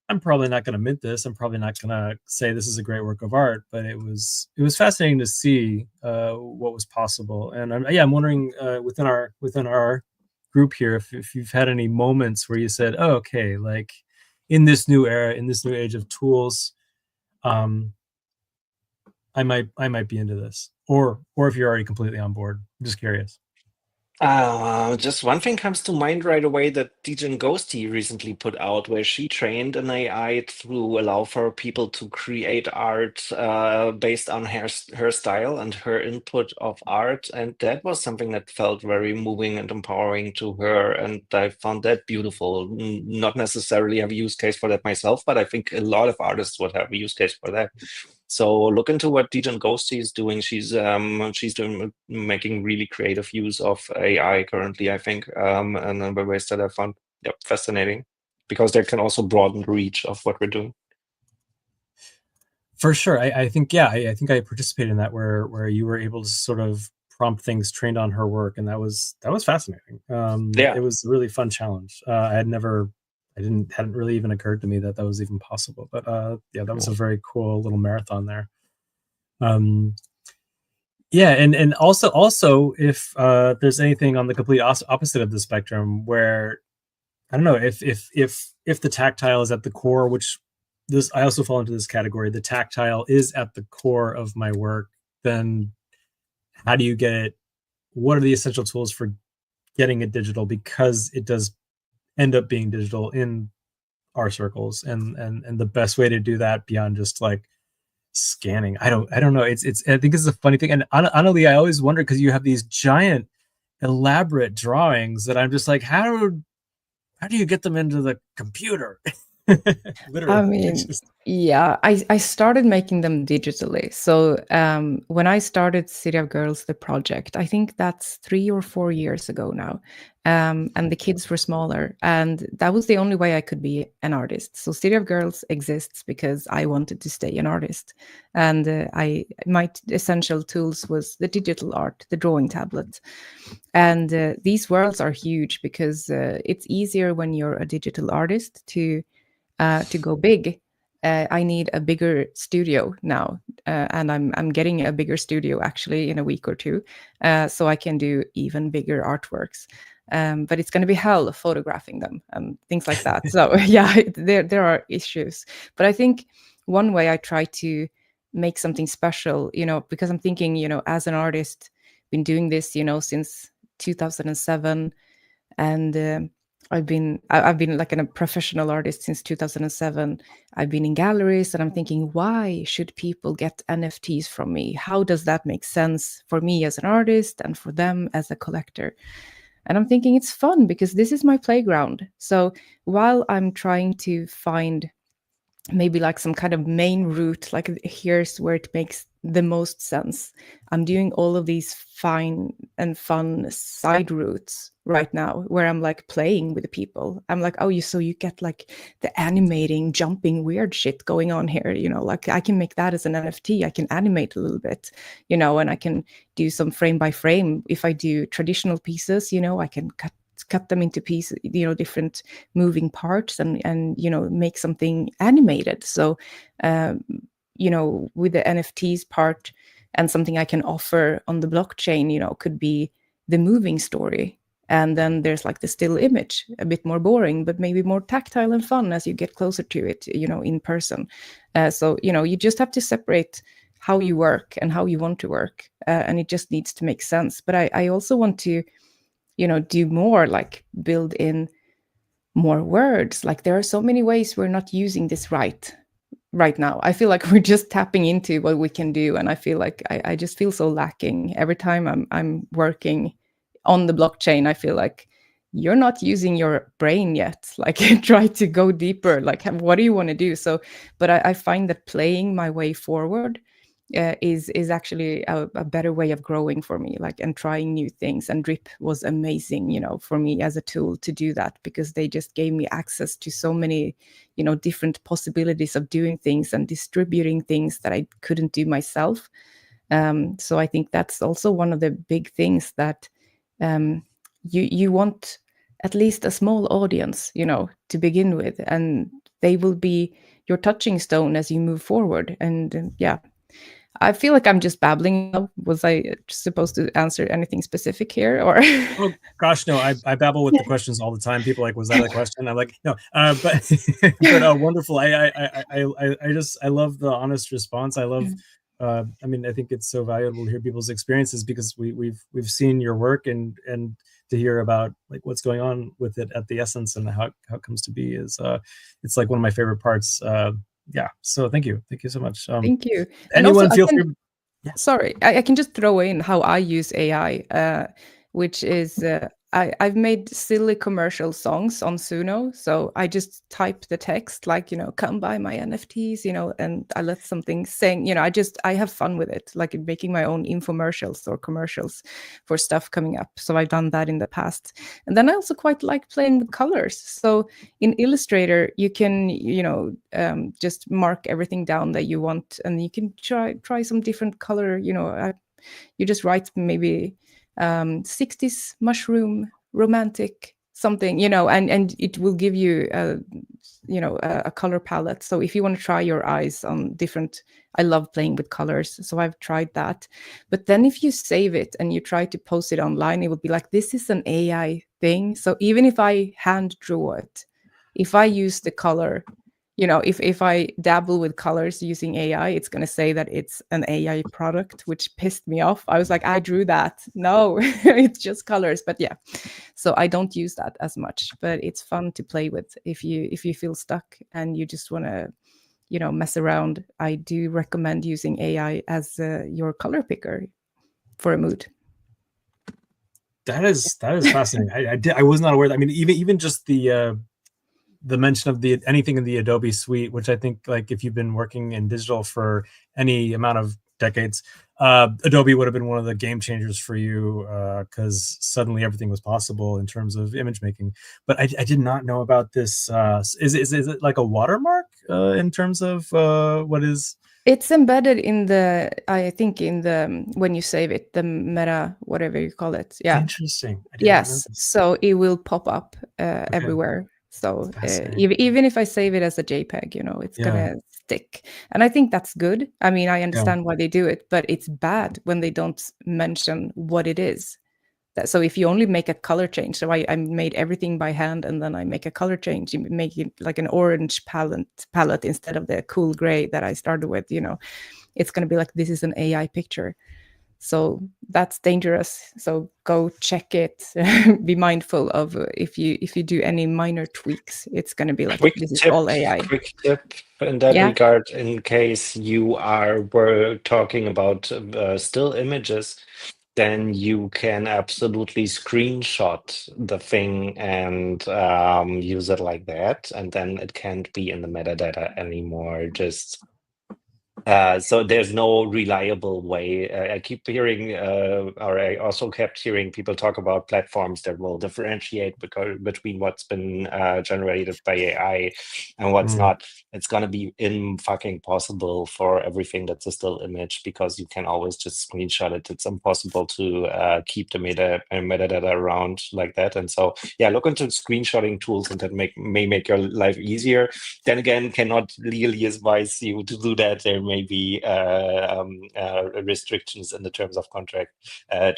I'm probably not going to mint this. I'm probably not going to say this is a great work of art. But it was fascinating to see what was possible. And I'm wondering within our group here if you've had any moments where you said, oh, okay, like in this new era, in this new age of tools, I might be into this, or if you're already completely on board. I'm just curious. Just one thing comes to mind right away that Degen Ghosty recently put out, where she trained an AI to allow for people to create art based on her style and her input of art. And that was something that felt very moving and empowering to her. And I found that beautiful. Not necessarily have a use case for that myself, but I think a lot of artists would have a use case for that. So look into what Degen Ghosty is doing. She's doing making really creative use of AI currently, I think, and the ways that I found fascinating, because that can also broaden the reach of what we're doing. For sure, I think I think I participated in that where you were able to sort of prompt things trained on her work, and that was fascinating. It was a really fun challenge. Hadn't really even occurred to me that was even possible. But that was a very cool little marathon there. And also if there's anything on the complete opposite of the spectrum where I don't know if the tactile is at the core, which I also fall into this category. The tactile is at the core of my work. Then how do you get it? What are the essential tools for getting it digital? Because it does end up being digital in our circles, and the best way to do that beyond just like scanning, I don't know. It's I think it's a funny thing, and Annalie, I always wonder, because you have these giant elaborate drawings that I'm just like, how do you get them into the computer? Literally. I mean, yeah, I started making them digitally. So when I started City of Girls, the project, I think that's 3 or 4 years ago now. And the kids were smaller, and that was the only way I could be an artist. So City of Girls exists because I wanted to stay an artist. And my essential tools was the digital art, the drawing tablet. And these worlds are huge because it's easier when you're a digital artist to go big. I need a bigger studio now, and I'm getting a bigger studio actually in a week or two, so I can do even bigger artworks. But it's going to be hell photographing them and things like that. So yeah, there are issues. But I think one way I try to make something special, because I'm thinking, as an artist, been doing this, since 2007, and I've been like a professional artist since 2007. I've been in galleries, and I'm thinking, why should people get NFTs from me? How does that make sense for me as an artist and for them as a collector? And I'm thinking it's fun because this is my playground. So while I'm trying to find maybe like some kind of main route, like here's where it makes the most sense, I'm doing all of these fine and fun side routes right now where I'm like playing with the people. I'm like, oh, so you get like the animating, jumping, weird shit going on here, like I can make that as an NFT. I can animate a little bit, and I can do some frame by frame. If I do traditional pieces, I can cut them into pieces, different moving parts, and make something animated. So with the NFTs part, and something I can offer on the blockchain, could be the moving story. And then there's like the still image, a bit more boring, but maybe more tactile and fun as you get closer to it, in person. So you just have to separate how you work and how you want to work, and it just needs to make sense. But I also want to do more, like build in more words. Like there are so many ways we're not using this right now. I feel like we're just tapping into what we can do, and I feel like I just feel so lacking every time I'm working on the blockchain. I feel like you're not using your brain yet. Like, try to go deeper. Like, what do you want to do? So, but I find that playing my way forward is actually a better way of growing for me, like, and trying new things. And Drip was amazing, you know, for me as a tool to do that, because they just gave me access to so many, you know, different possibilities of doing things and distributing things that I couldn't do myself. So I think that's also one of the big things, that you want at least a small audience, you know, to begin with, and they will be your touching stone as you move forward. And yeah, I feel like I'm just babbling now. Was I supposed to answer anything specific here, or? Oh gosh, no! I babble with the questions all the time. People are like, was that a question? I'm like, no. But wonderful. I love the honest response. I love. I mean, I think it's so valuable to hear people's experiences, because we've seen your work, and to hear about like what's going on with it at the essence and how it comes to be is it's like one of my favorite parts. Yeah. So thank you so much. Thank you. And Anyone also, feel free. Yeah. Sorry, I can just throw in how I use AI, which is I've made silly commercial songs on Suno. So I just type the text, like, you know, come buy my NFTs, you know, and I let something sing, you know, I have fun with it, like making my own infomercials or commercials for stuff coming up. So I've done that in the past. And then I also quite like playing with colors. So in Illustrator, you can, you know, just mark everything down that you want, and you can try some different color, you know, you just write maybe 60s mushroom romantic something, you know, and it will give you you know, a color palette. So if you want to try your eyes on different, I love playing with colors, so I've tried that. But then if you save it and you try to post it online, it will be like, this is an AI thing. So even if I hand draw it, if I use the color, you know, if I dabble with colors using AI, it's going to say that it's an AI product, which pissed me off. I was like, I drew that. No, it's just colors. But yeah, so I don't use that as much, but it's fun to play with if you feel stuck and you just want to, you know, mess around. I do recommend using AI as your color picker for a mood. That is fascinating. I was not aware. I mean, even just the mention of anything in the Adobe suite, which I think, like, if you've been working in digital for any amount of decades, Adobe would have been one of the game changers for you, because suddenly everything was possible in terms of image making. But I did not know about this. Is it like a watermark in terms of what is? It's embedded in the, I think, in the, when you save it, the meta, whatever you call it. Yeah. Interesting. Yes. So it will pop up everywhere. So even if I save it as a JPEG, you know, it's gonna stick. And I think that's good. I mean, I understand why they do it, but it's bad when they don't mention what it is. So if you only make a color change, so I made everything by hand, and then I make a color change, you make it like an orange palette instead of the cool gray that I started with, you know, it's going to be like, this is an AI picture. So that's dangerous. So go check it. Be mindful of if you do any minor tweaks, it's going to be like, this is all AI. Quick tip in that regard, in case you were talking about still images, then you can absolutely screenshot the thing and use it like that, and then it can't be in the metadata anymore. Just so there's no reliable way. I keep hearing, or I also kept hearing people talk about platforms that will differentiate between what's been generated by AI and what's not. It's gonna be fucking possible for everything that's a still image, because you can always just screenshot it. It's impossible to keep the metadata around like that. And so, yeah, look into screenshotting tools, and that may make your life easier. Then again, cannot legally advise you to do that. There may be restrictions in the terms of contract,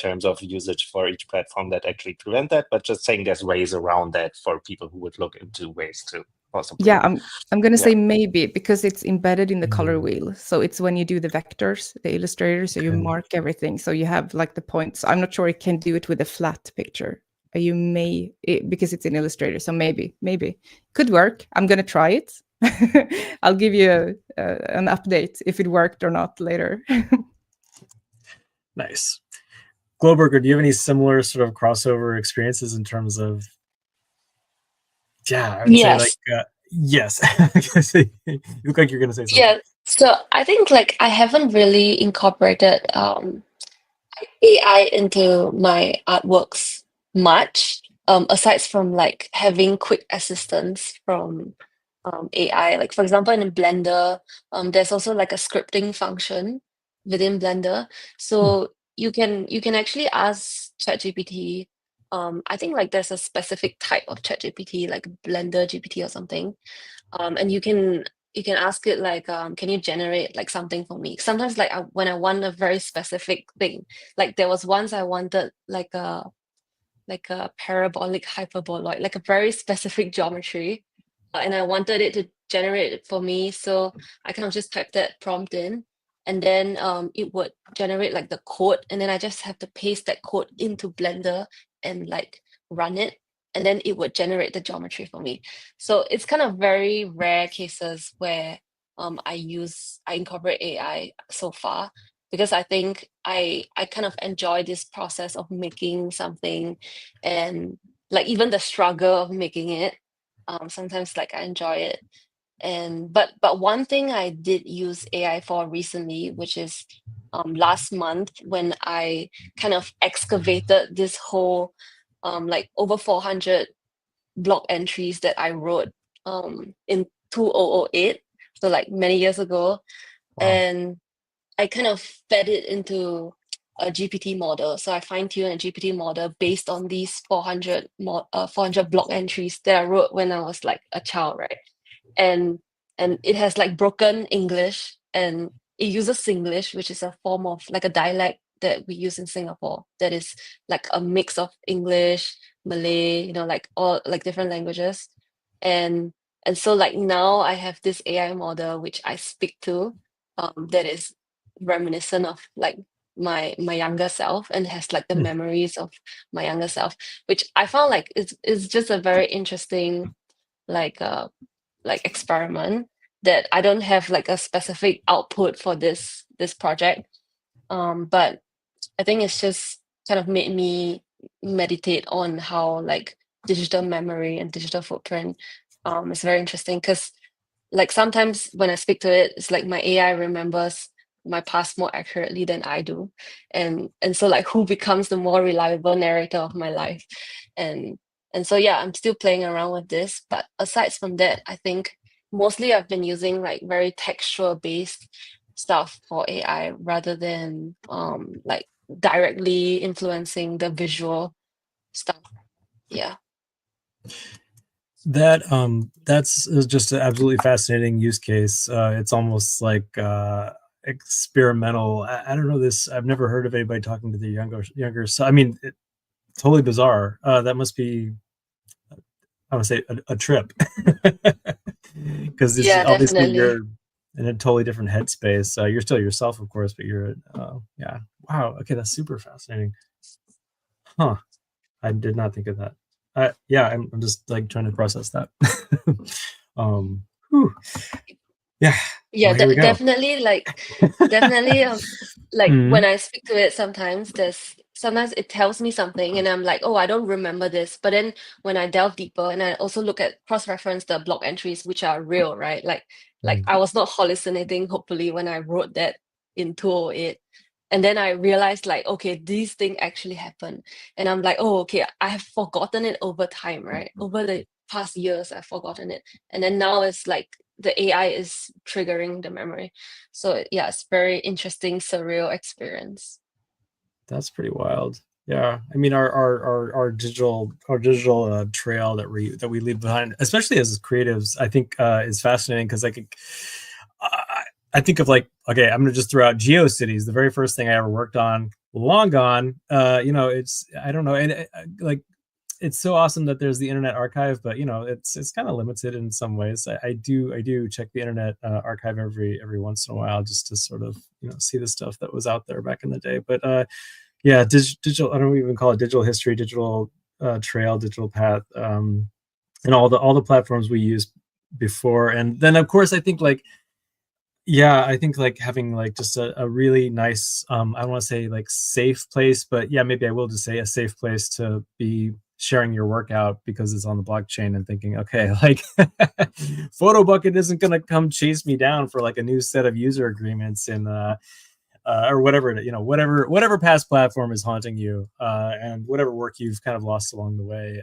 terms of usage for each platform that actually prevent that. But just saying, there's ways around that for people who would look into ways to possibly. Yeah, I'm gonna say maybe, because it's embedded in the color wheel. So it's when you do the vectors, the Illustrator, so you mark everything. So you have like the points. I'm not sure it can do it with a flat picture. You may, because it's in Illustrator. So maybe could work. I'm gonna try it. I'll give you an update if it worked or not later. Nice. Globerger, do you have any similar sort of crossover experiences in terms of yeah, I would say like Yes. yes. You look like you're gonna say something. Yeah. So I think like I haven't really incorporated AI into my artworks much, aside from like having quick assistance from AI. Like for example, in Blender, there's also like a scripting function within Blender, so you can actually ask ChatGPT. I think like there's a specific type of ChatGPT, like Blender GPT or something, and you can ask it like, can you generate like something for me? Sometimes like when I want a very specific thing, like there was once I wanted like a parabolic hyperboloid, like a very specific geometry, and I wanted it to generate it for me. So I kind of just typed that prompt in, and then it would generate like the code, and then I just have to paste that code into Blender and like run it, and then it would generate the geometry for me. So it's kind of very rare cases where I incorporate AI so far, because I think I kind of enjoy this process of making something, and like even the struggle of making it. Sometimes like I enjoy it. And but one thing I did use AI for recently, which is last month, when I kind of excavated this whole like over 400 blog entries that I wrote in 2008, so like many years ago. Wow. And I kind of fed it into a GPT model. So I fine-tuned a GPT model based on these 400 blog entries that I wrote when I was like a child, right? And it has like broken English, and it uses Singlish, which is a form of like a dialect that we use in Singapore, that is like a mix of English, Malay, like all like different languages. And so like now I have this AI model which I speak to, that is reminiscent of like my younger self, and has like the memories of my younger self, which I found like it's just a very interesting like like experiment, that I don't have like a specific output for this project, but I think it's just kind of made me meditate on how like digital memory and digital footprint is very interesting, because like sometimes when I speak to it, it's like my AI remembers my past more accurately than I do. And so like who becomes the more reliable narrator of my life? And so yeah, I'm still playing around with this. But aside from that, I think mostly I've been using like very textual based stuff for AI, rather than like directly influencing the visual stuff. Yeah. That's just an absolutely fascinating use case. It's almost like experimental. I don't know this. I've never heard of anybody talking to the younger. So I mean, totally bizarre. That must be, I would say, a trip, because Yeah, obviously definitely. you're in a totally different headspace. You're still yourself, of course, but you're yeah. Wow. Okay, that's super fascinating. Huh. I did not think of that. Yeah, I'm just like trying to process that. Whew. Yeah. Yeah, Well, here we go. definitely definitely like Mhm. when I speak to it, sometimes it tells me something, and I'm like, oh, I don't remember this. But then when I delve deeper, and I also look at cross-reference the blog entries, which are real, right? Like I was not hallucinating, hopefully, when I wrote that in 2008. And then I realized like, okay, these things actually happen. And I'm like, oh, okay, I have forgotten it over time, right? Over the past years, I've forgotten it. And then now it's like the AI is triggering the memory. So yeah, it's very interesting, surreal experience. That's pretty wild. Yeah, I mean, our digital trail that we leave behind, especially as creatives, I think is fascinating, because I think of like, okay, I'm gonna just throw out GeoCities, the very first thing I ever worked on, long gone. It's, I don't know, and like, it's so awesome that there's the Internet Archive, but it's kind of limited in some ways. I do check the Internet Archive every once in a while, just to sort of see the stuff that was out there back in the day. But yeah, digital, I don't even call it digital history, digital trail, digital path, and all the platforms we used before. And then of course I think like, yeah, I think like having like just a really nice, I don't want to say like safe place, but yeah, maybe I will just say a safe place to be sharing your work out because it's on the blockchain and thinking, okay, like Photobucket isn't going to come chase me down for like a new set of user agreements in or whatever, whatever past platform is haunting you, and whatever work you've kind of lost along the way.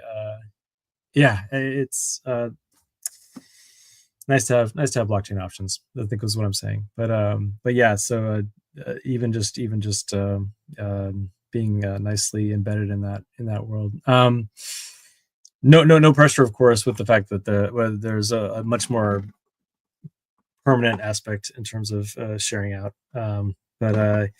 Yeah, it's nice to have blockchain options, I think was what I'm saying. But yeah, so even just being nicely embedded in that world. No pressure, of course, with the fact that there's a much more permanent aspect in terms of sharing out. But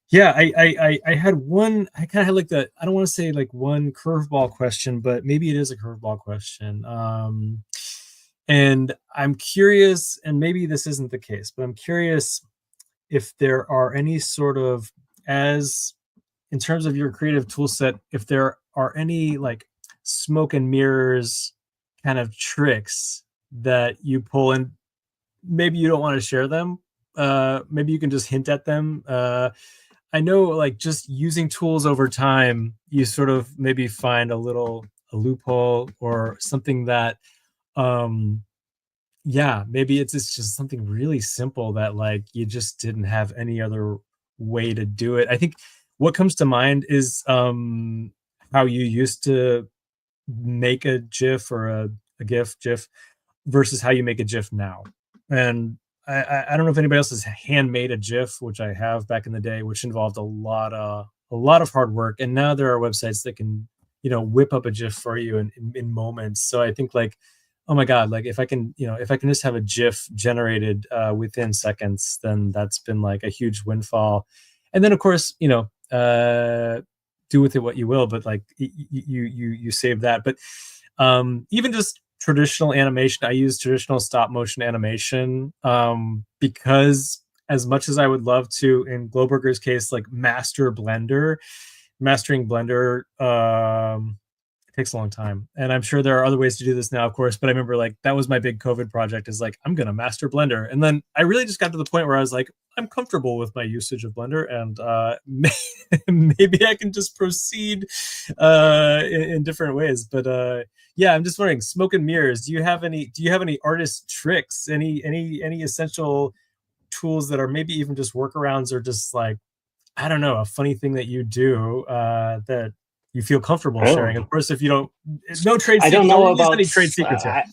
yeah, I had one. I kind of had like I don't want to say like one curveball question, but maybe it is a curveball question. And I'm curious, and maybe this isn't the case, but I'm curious if there are any sort of, as in terms of your creative tool set, if there are any like smoke and mirrors kind of tricks that you pull in. Maybe you don't want to share them. Maybe you can just hint at them. I know, like, just using tools over time, you sort of maybe find a loophole or something that, yeah, maybe it's just something really simple that like you just didn't have any other way to do it. I think what comes to mind is how you used to make a GIF or a GIF versus how you make a GIF now. And I don't know if anybody else has handmade a GIF, which I have back in the day, which involved a lot of hard work. And now there are websites that can, whip up a GIF for you in moments. So I think like, oh my God, like if I can just have a GIF generated within seconds, then that's been like a huge windfall. And then of course, do with it what you will, but like you save that. But even just traditional animation, I use traditional stop motion animation because as much as I would love to, in Globerger's case, like mastering Blender takes a long time. And I'm sure there are other ways to do this now, of course, but I remember like that was my big COVID project, is like, I'm going to master Blender. And then I really just got to the point where I was like, I'm comfortable with my usage of Blender, and maybe I can just proceed in different ways. But yeah, I'm just wondering, smoke and mirrors, do you have any artist tricks, any essential tools that are maybe even just workarounds, or just like, I don't know, a funny thing that you do that you feel comfortable sharing? Of course, if you don't, no trade secrets. I don't know about any trade secrets here.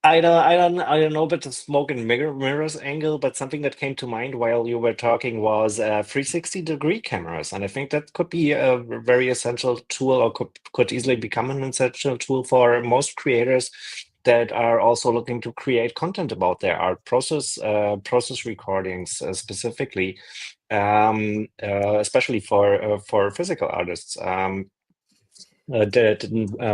I don't know about the smoke and mirrors angle, but something that came to mind while you were talking was 360-degree cameras, and I think that could be a very essential tool, or could easily become an essential tool for most creators that are also looking to create content about their art process recordings specifically, especially for physical artists. The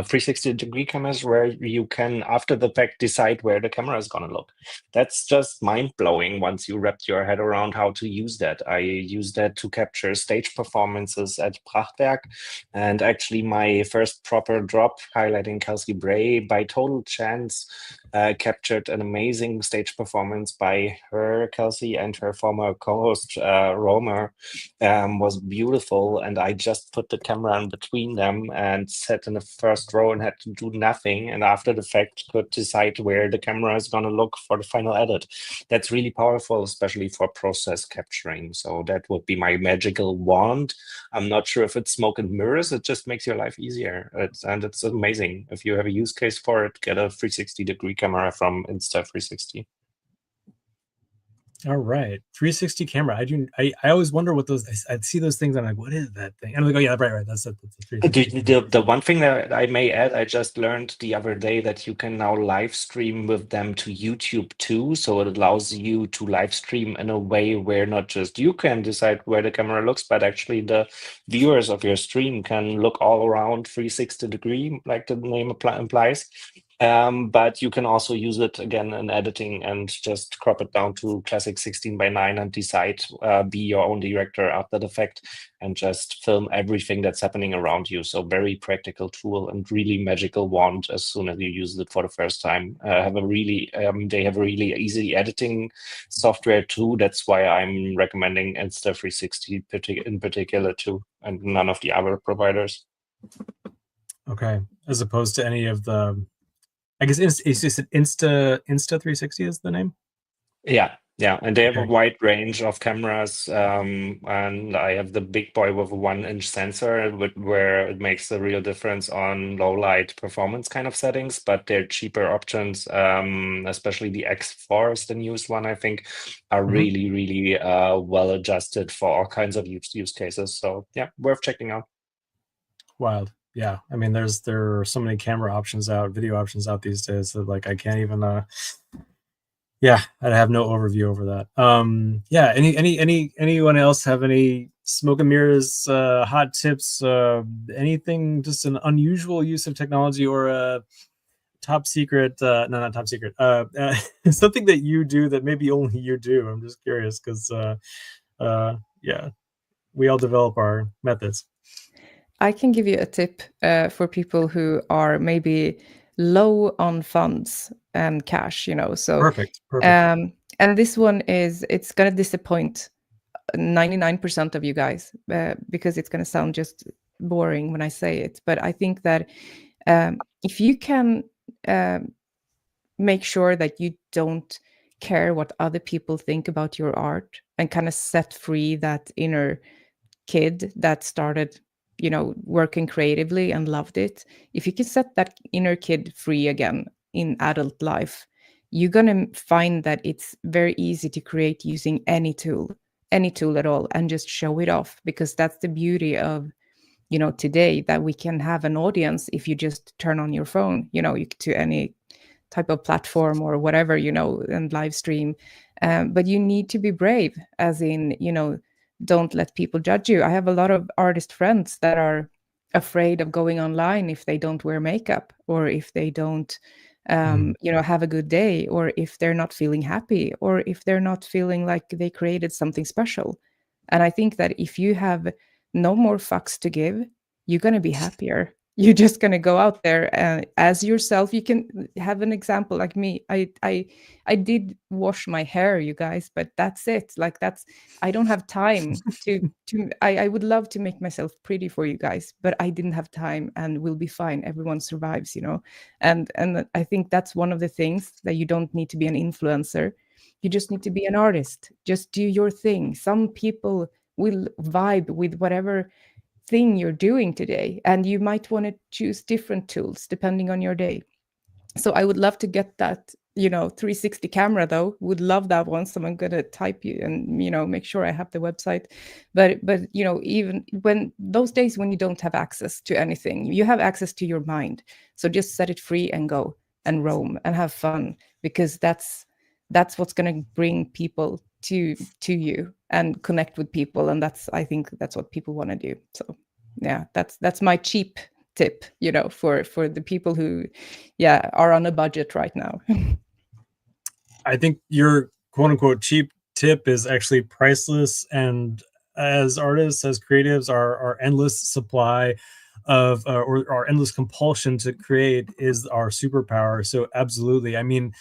360-degree cameras, where you can, after the fact, decide where the camera is going to look. That's just mind-blowing once you wrapped your head around how to use that. I use that to capture stage performances at Prachtwerk, and actually my first proper drop highlighting Kelsey Bray, by total chance, captured an amazing stage performance by her, Kelsey, and her former co-host, Romer. Was beautiful, and I just put the camera in between them and sat in the first row and had to do nothing, and after the fact could decide where the camera is going to look for the final edit. That's really powerful, especially for process capturing. So that would be my magical wand. I'm not sure if it's smoke and mirrors. It just makes your life easier, and it's amazing. If you have a use case for it, get a 360-degree camera from Insta360. All right, 360 camera. I always wonder what those. I see those things, and I'm like, what is that thing? And I'm like, oh yeah, right. That's the 360. The one thing that I may add, I just learned the other day that you can now live stream with them to YouTube too. So it allows you to live stream in a way where not just you can decide where the camera looks, but actually the viewers of your stream can look all around 360-degree, like the name implies. But you can also use it again in editing and just crop it down to classic 16:9 and decide, be your own director after the fact, and just film everything that's happening around you. So very practical tool and really magical wand as soon as you use it for the first time. They have a really easy editing software too. That's why I'm recommending Insta360 in particular too, and none of the other providers. Okay, as opposed to any of the, I guess it's just an Insta 360 is the name. Yeah, and they have a Okay. wide range of cameras, and I have the big boy with a 1-inch sensor, where it makes a real difference on low light performance kind of settings. But they're cheaper options, especially the X4 is the newest one, I think, are really, really well adjusted for all kinds of use cases. So yeah, worth checking out. Wild. Yeah, I mean, there are so many camera options out, video options out these days that like I can't even. Yeah, I have no overview over that. Yeah, anyone else have any smoke and mirrors, hot tips, anything, just an unusual use of technology or a top secret? No, not top secret. Something that you do that maybe only you do. I'm just curious because, yeah, we all develop our methods. I can give you a tip for people who are maybe low on funds and cash, So, Perfect. and this one it's going to disappoint 99% of you guys because it's going to sound just boring when I say it. But I think that if you can make sure that you don't care what other people think about your art and kind of set free that inner kid that started working creatively and loved it, if you can set that inner kid free again in adult life, you're going to find that it's very easy to create using any tool at all, and just show it off, because that's the beauty of today, that we can have an audience if you just turn on your phone to any type of platform or whatever, and live stream. But you need to be brave, as in, don't let people judge you. I have a lot of artist friends that are afraid of going online if they don't wear makeup, or if they don't have a good day, or if they're not feeling happy, or if they're not feeling like they created something special. And I think that if you have no more fucks to give, you're going to be happier. You're just going to go out there as yourself. You can have an example like me. I did wash my hair, you guys, but that's it. Like, I don't have time I would love to make myself pretty for you guys, but I didn't have time, and we'll be fine. Everyone survives, and I think that's one of the things, that you don't need to be an influencer. You just need to be an artist. Just do your thing. Some people will vibe with whatever thing you're doing today, and you might want to choose different tools depending on your day. So I would love to get that 360 camera, though. Would love that one. So I'm gonna type you and make sure I have the website. But even when those days when you don't have access to anything, you have access to your mind. So just set it free and go and roam and have fun, because that's what's gonna bring people to you and connect with people. And I think that's what people want to do. So yeah, that's my cheap tip, for the people who are on a budget right now. I think your quote unquote cheap tip is actually priceless, and as artists, as creatives, our endless supply of or our endless compulsion to create is our superpower. So absolutely, I mean,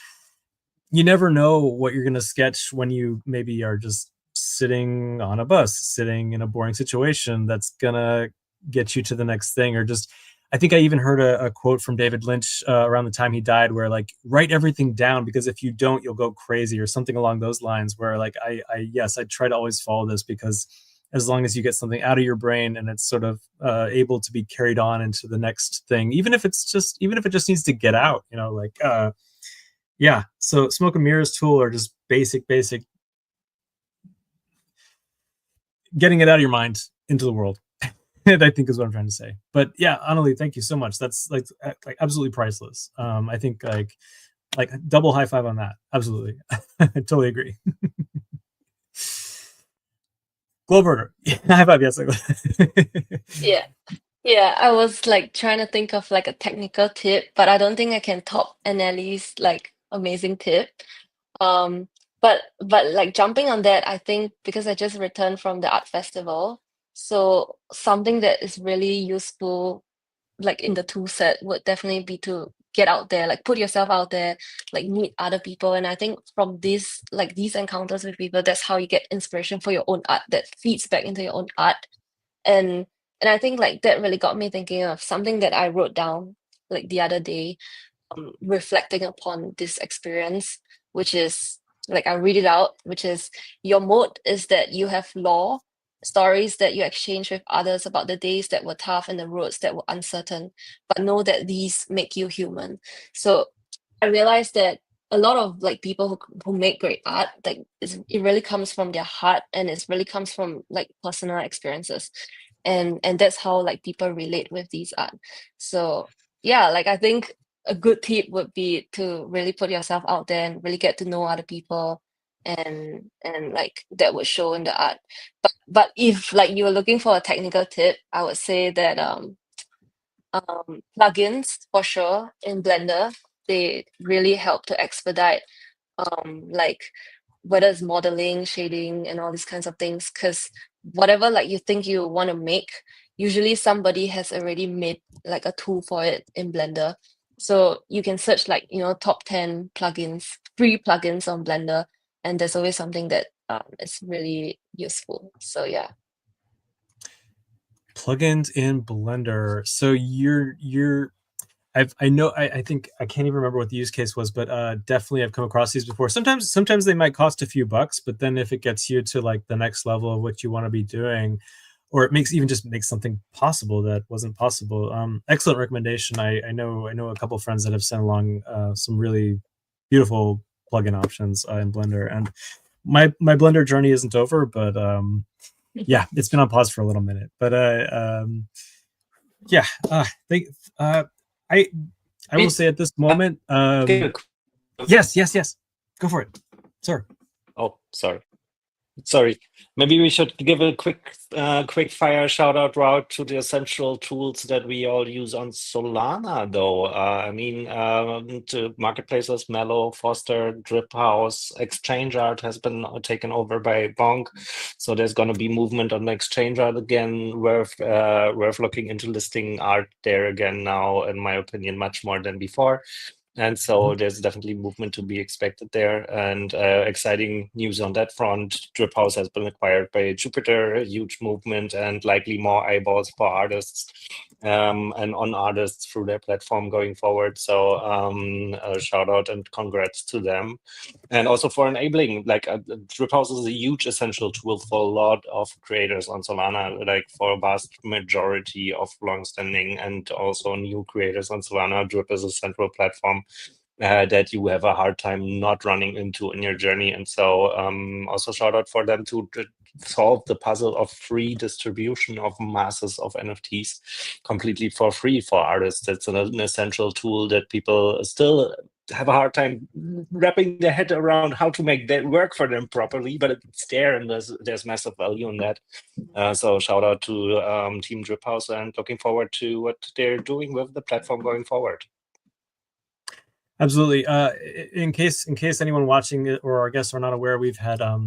you never know what you're going to sketch when you maybe are just sitting on a bus, sitting in a boring situation that's going to get you to the next thing. Or just, I think I even heard a quote from David Lynch around the time he died, where like, write everything down, because if you don't, you'll go crazy, or something along those lines. Where like, yes, I try to always follow this, because as long as you get something out of your brain and it's sort of able to be carried on into the next thing, even if it just needs to get out, like, yeah. So smoke and mirrors tool are just basic getting it out of your mind into the world. I think is what I'm trying to say. But yeah, Annalie, thank you so much. That's like absolutely priceless. I think like double high five on that. Absolutely. I totally agree. Globurger. High five, yes. Yeah, I was like trying to think of like a technical tip, but I don't think I can top Annalie's like amazing tip. But like jumping on that, I think because I just returned from the art festival, so something that is really useful, like in the tool set, would definitely be to get out there, like put yourself out there, like meet other people. And I think from these encounters with people, that's how you get inspiration for your own art, that feeds back into your own art. And And I think like that really got me thinking of something that I wrote down like the other day, reflecting upon this experience, which is like I read it out, which is your mode is that you have lore, stories that you exchange with others about the days that were tough and the roads that were uncertain, but know that these make you human. So I realized that a lot of like people who make great art, like it really comes from their heart and it really comes from like personal experiences. And that's how like people relate with these art. So yeah, like I think a good tip would be to really put yourself out there and really get to know other people, and like that would show in the art. But if like you were looking for a technical tip, I would say that plugins for sure in Blender, they really help to expedite like whether it's modeling, shading, and all these kinds of things. Because whatever like you think you want to make, usually somebody has already made like a tool for it in Blender. So you can search like, you know, top 10 plugins, free plugins on Blender, and there's always something that is really useful. So yeah. Plugins in Blender. So I think I can't even remember what the use case was, but definitely I've come across these before. Sometimes they might cost a few bucks, but then if it gets you to like the next level of what you want to be doing, or it makes something possible that wasn't possible. Excellent recommendation. I know a couple of friends that have sent along some really beautiful plugin options in Blender, and my Blender journey isn't over, but yeah, it's been on pause for a little minute. But yeah, I will say at this moment, yes, go for it, sir. Oh, sorry. Maybe we should give a quick fire shout out route to the essential tools that we all use on Solana, though. I mean, to marketplaces, Mellow, Foster, Drip House, Exchange Art has been taken over by Bonk, so there's going to be movement on Exchange Art again. Worth looking into listing art there again now, in my opinion, much more than before. And so there's definitely movement to be expected there, and exciting news on that front. Drip House has been acquired by Jupiter, a huge movement, and likely more eyeballs for artists and on artists through their platform going forward. So a shout out and congrats to them. And also for enabling, like Drip House is a huge essential tool for a lot of creators on Solana, like for a vast majority of longstanding and also new creators on Solana. Drip is a central platform that you have a hard time not running into in your journey. And so also shout out for them to solve the puzzle of free distribution of masses of NFTs completely for free for artists. It's an essential tool that people still have a hard time wrapping their head around how to make that work for them properly, but it's there, and there's massive value in that. So shout out to Team Drip House, and looking forward to what they're doing with the platform going forward. Absolutely. In case anyone watching it or our guests are not aware, we've had a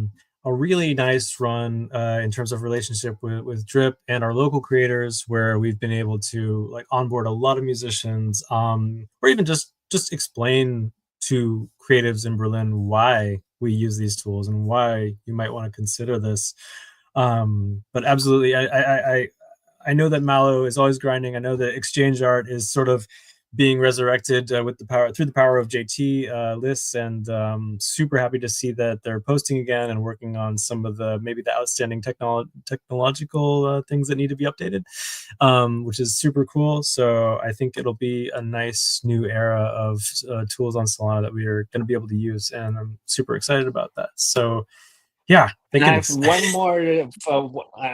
really nice run in terms of relationship with Drip and our local creators, where we've been able to like onboard a lot of musicians, or even just explain to creatives in Berlin why we use these tools and why you might want to consider this. But absolutely, I know that Mallow is always grinding. I know that Exchange Art is sort of being resurrected through the power of JT lists, and super happy to see that they're posting again and working on some of the maybe the outstanding technological things that need to be updated, which is super cool. So I think it'll be a nice new era of tools on Solana that we are going to be able to use, and I'm super excited about that. So yeah, I have one more. I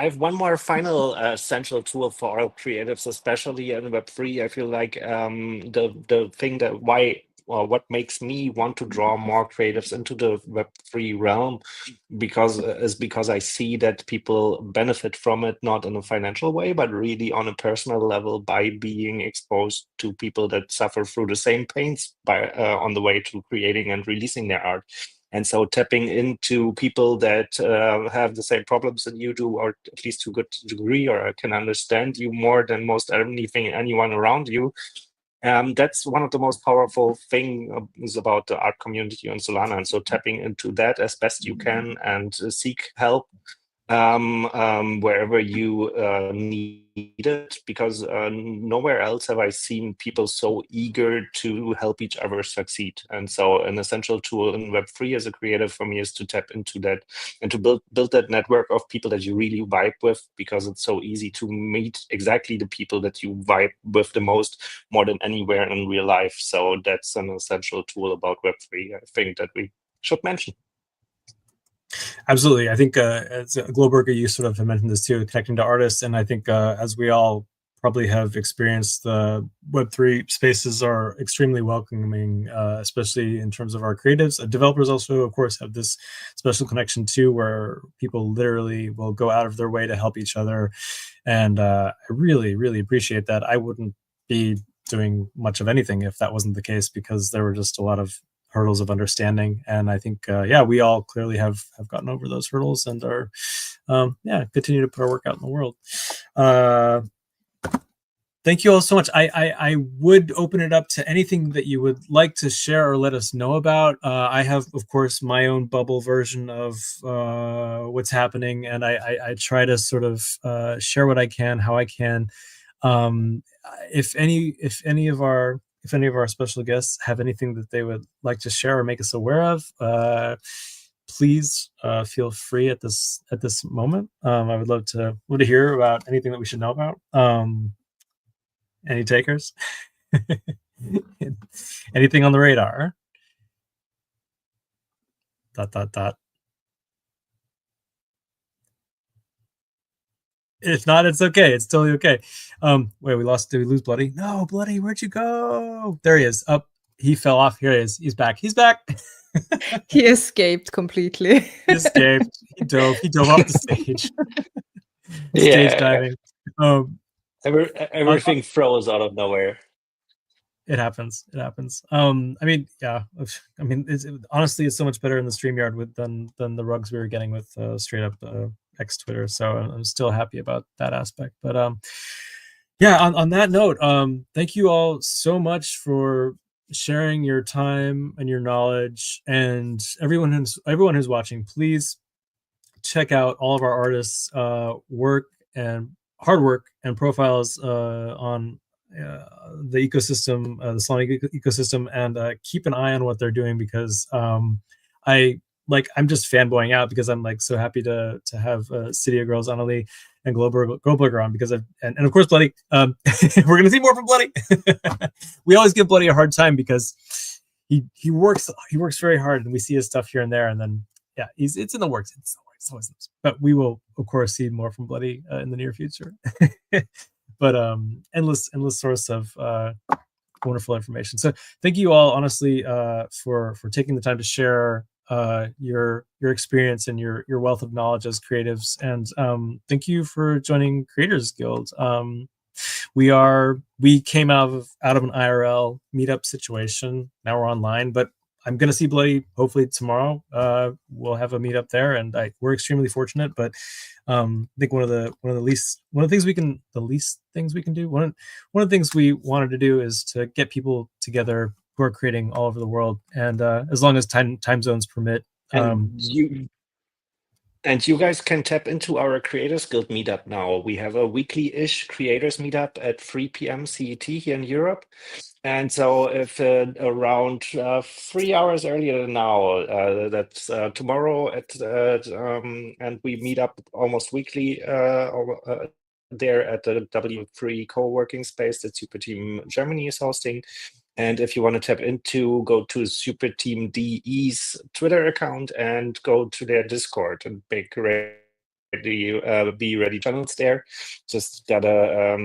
have one more final essential tool for all creatives, especially in Web3. I feel like the thing that what makes me want to draw more creatives into the Web3 realm, because I see that people benefit from it, not in a financial way, but really on a personal level, by being exposed to people that suffer through the same pains on the way to creating and releasing their art. And so tapping into people that have the same problems that you do, or at least to a good degree, or can understand you more than most anyone around you. That's one of the most powerful things about the art community on Solana. And so tapping into that as best you can and seek help wherever you need it, because nowhere else have I seen people so eager to help each other succeed. And so an essential tool in Web3 as a creative for me is to tap into that and to build that network of people that you really vibe with, because it's so easy to meet exactly the people that you vibe with the most, more than anywhere in real life. So that's an essential tool about Web3, I think, that we should mention. Absolutely. I think as Globerger, you sort of have mentioned this too, connecting to artists. And I think as we all probably have experienced, the Web3 spaces are extremely welcoming, especially in terms of our creatives. Developers also, of course, have this special connection too, where people literally will go out of their way to help each other. And I really, really appreciate that. I wouldn't be doing much of anything if that wasn't the case, because there were just a lot of hurdles of understanding. And I think, yeah, we all clearly have gotten over those hurdles and are, yeah, continue to put our work out in the world. Thank you all so much. I would open it up to anything that you would like to share or let us know about. I have, of course, my own bubble version of what's happening, and I try to sort of share what I can, how I can. If any of our special guests have anything that they would like to share or make us aware of, please feel free at this moment. I would love to hear about anything that we should know about. Any takers? Anything on the radar? ... If not, it's okay. It's totally okay. Wait, we lost. Did we lose Bloody? No, Bloody, where'd you go? There he is. Up. He fell off. Here he is. He's back. He's back. He escaped completely. He escaped. He dove off the stage. Stage diving. Everything froze out of nowhere. It happens. It happens. I mean, yeah. I mean, honestly, it's so much better in the StreamYard than the rugs we were getting with straight up X Twitter. So I'm still happy about that aspect. But yeah. On that note, thank you all so much for sharing your time and your knowledge. And everyone who's watching, please check out all of our artists' work and hard work and profiles on the ecosystem, the Solana ecosystem, and keep an eye on what they're doing, because I'm just fanboying out, because I'm like so happy to have City of Girls, Annalie, and Globerger on, because and of course Bloody. We're gonna see more from Bloody. We always give Bloody a hard time because he works very hard, and we see his stuff here and there, and then yeah, it's in the works. But we will of course see more from Bloody in the near future. But endless source of wonderful information. So thank you all, honestly, for taking the time to share your experience and your wealth of knowledge as creatives. And thank you for joining Creators Guild. We came out of an IRL meetup situation. Now we're online, but I'm gonna see Bloody hopefully tomorrow. We'll have a meetup there, and we're extremely fortunate. But I think one of the things we can do. One of the things we wanted to do is to get people together who are creating all over the world, and as long as time zones permit. And you guys can tap into our Creators Guild meetup now. We have a weekly-ish creators meetup at 3 p.m. CET here in Europe. And so if around 3 hours earlier than now, that's tomorrow and we meet up almost weekly there at the W3 co-working space that Super Team Germany is hosting. And if you want to tap into, go to Super Team DE's Twitter account and go to their Discord and be ready channels there. Just gotta,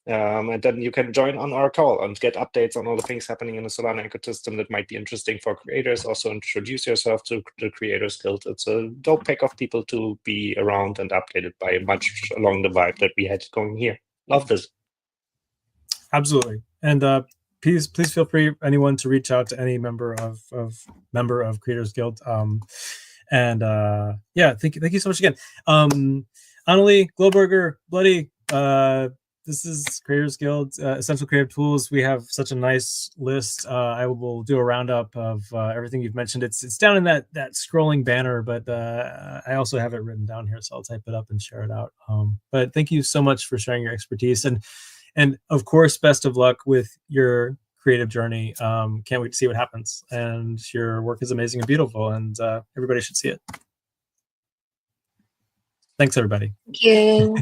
and then you can join on our call and get updates on all the things happening in the Solana ecosystem that might be interesting for creators. Also introduce yourself to the Creators Guild. It's a dope pack of people to be around and updated by, much along the vibe that we had going here. Love this. Absolutely. And please feel free, anyone, to reach out to any member of Creators Guild. And yeah, thank you so much again. Annalie, Globerger, Bloody, this is Creators Guild, Essential Creative Tools. We have such a nice list. I will do a roundup of everything you've mentioned. It's down in that scrolling banner, but I also have it written down here, so I'll type it up and share it out. But thank you so much for sharing your expertise, and of course, best of luck with your creative journey. Can't wait to see what happens. And your work is amazing and beautiful, and everybody should see it. Thanks, everybody. Thank you.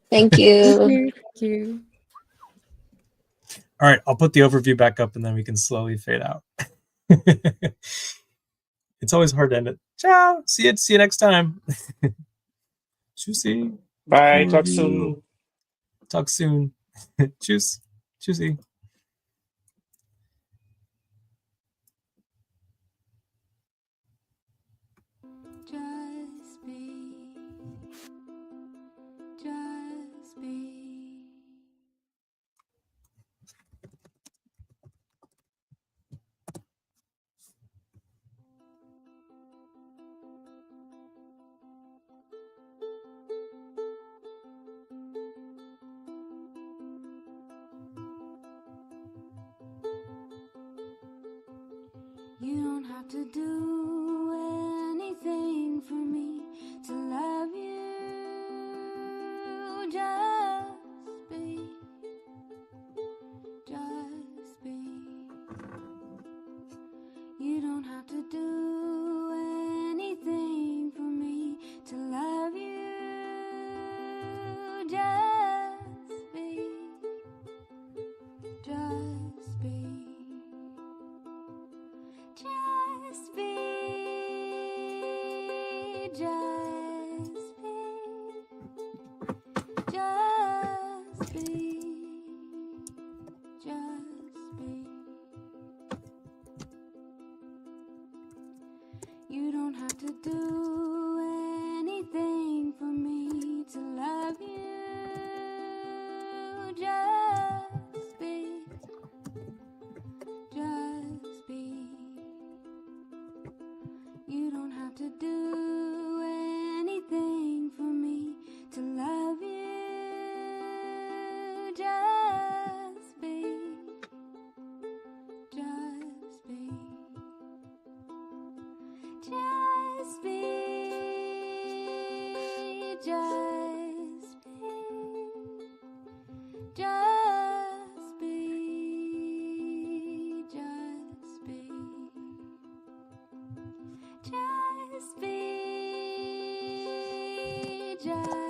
Thank Thank you. you. Thank you. All right, I'll put the overview back up, and then we can slowly fade out. It's always hard to end it. Ciao. See you next time. Tschüssi. Bye. Talk soon. Talk soon. Tschüss. Tschüssi. Just be. Just be. You don't have to do anything for me to love you. Just be. Just be. You don't have to do anything for me to love you. Just be. Just be. Just be, just be, just be, just be. You don't have to do anything for me to love you. Just be, just be. You don't have to do anything for me to love you. Just be. Just be. Just be. Just be. Just be. Just be. Just be, just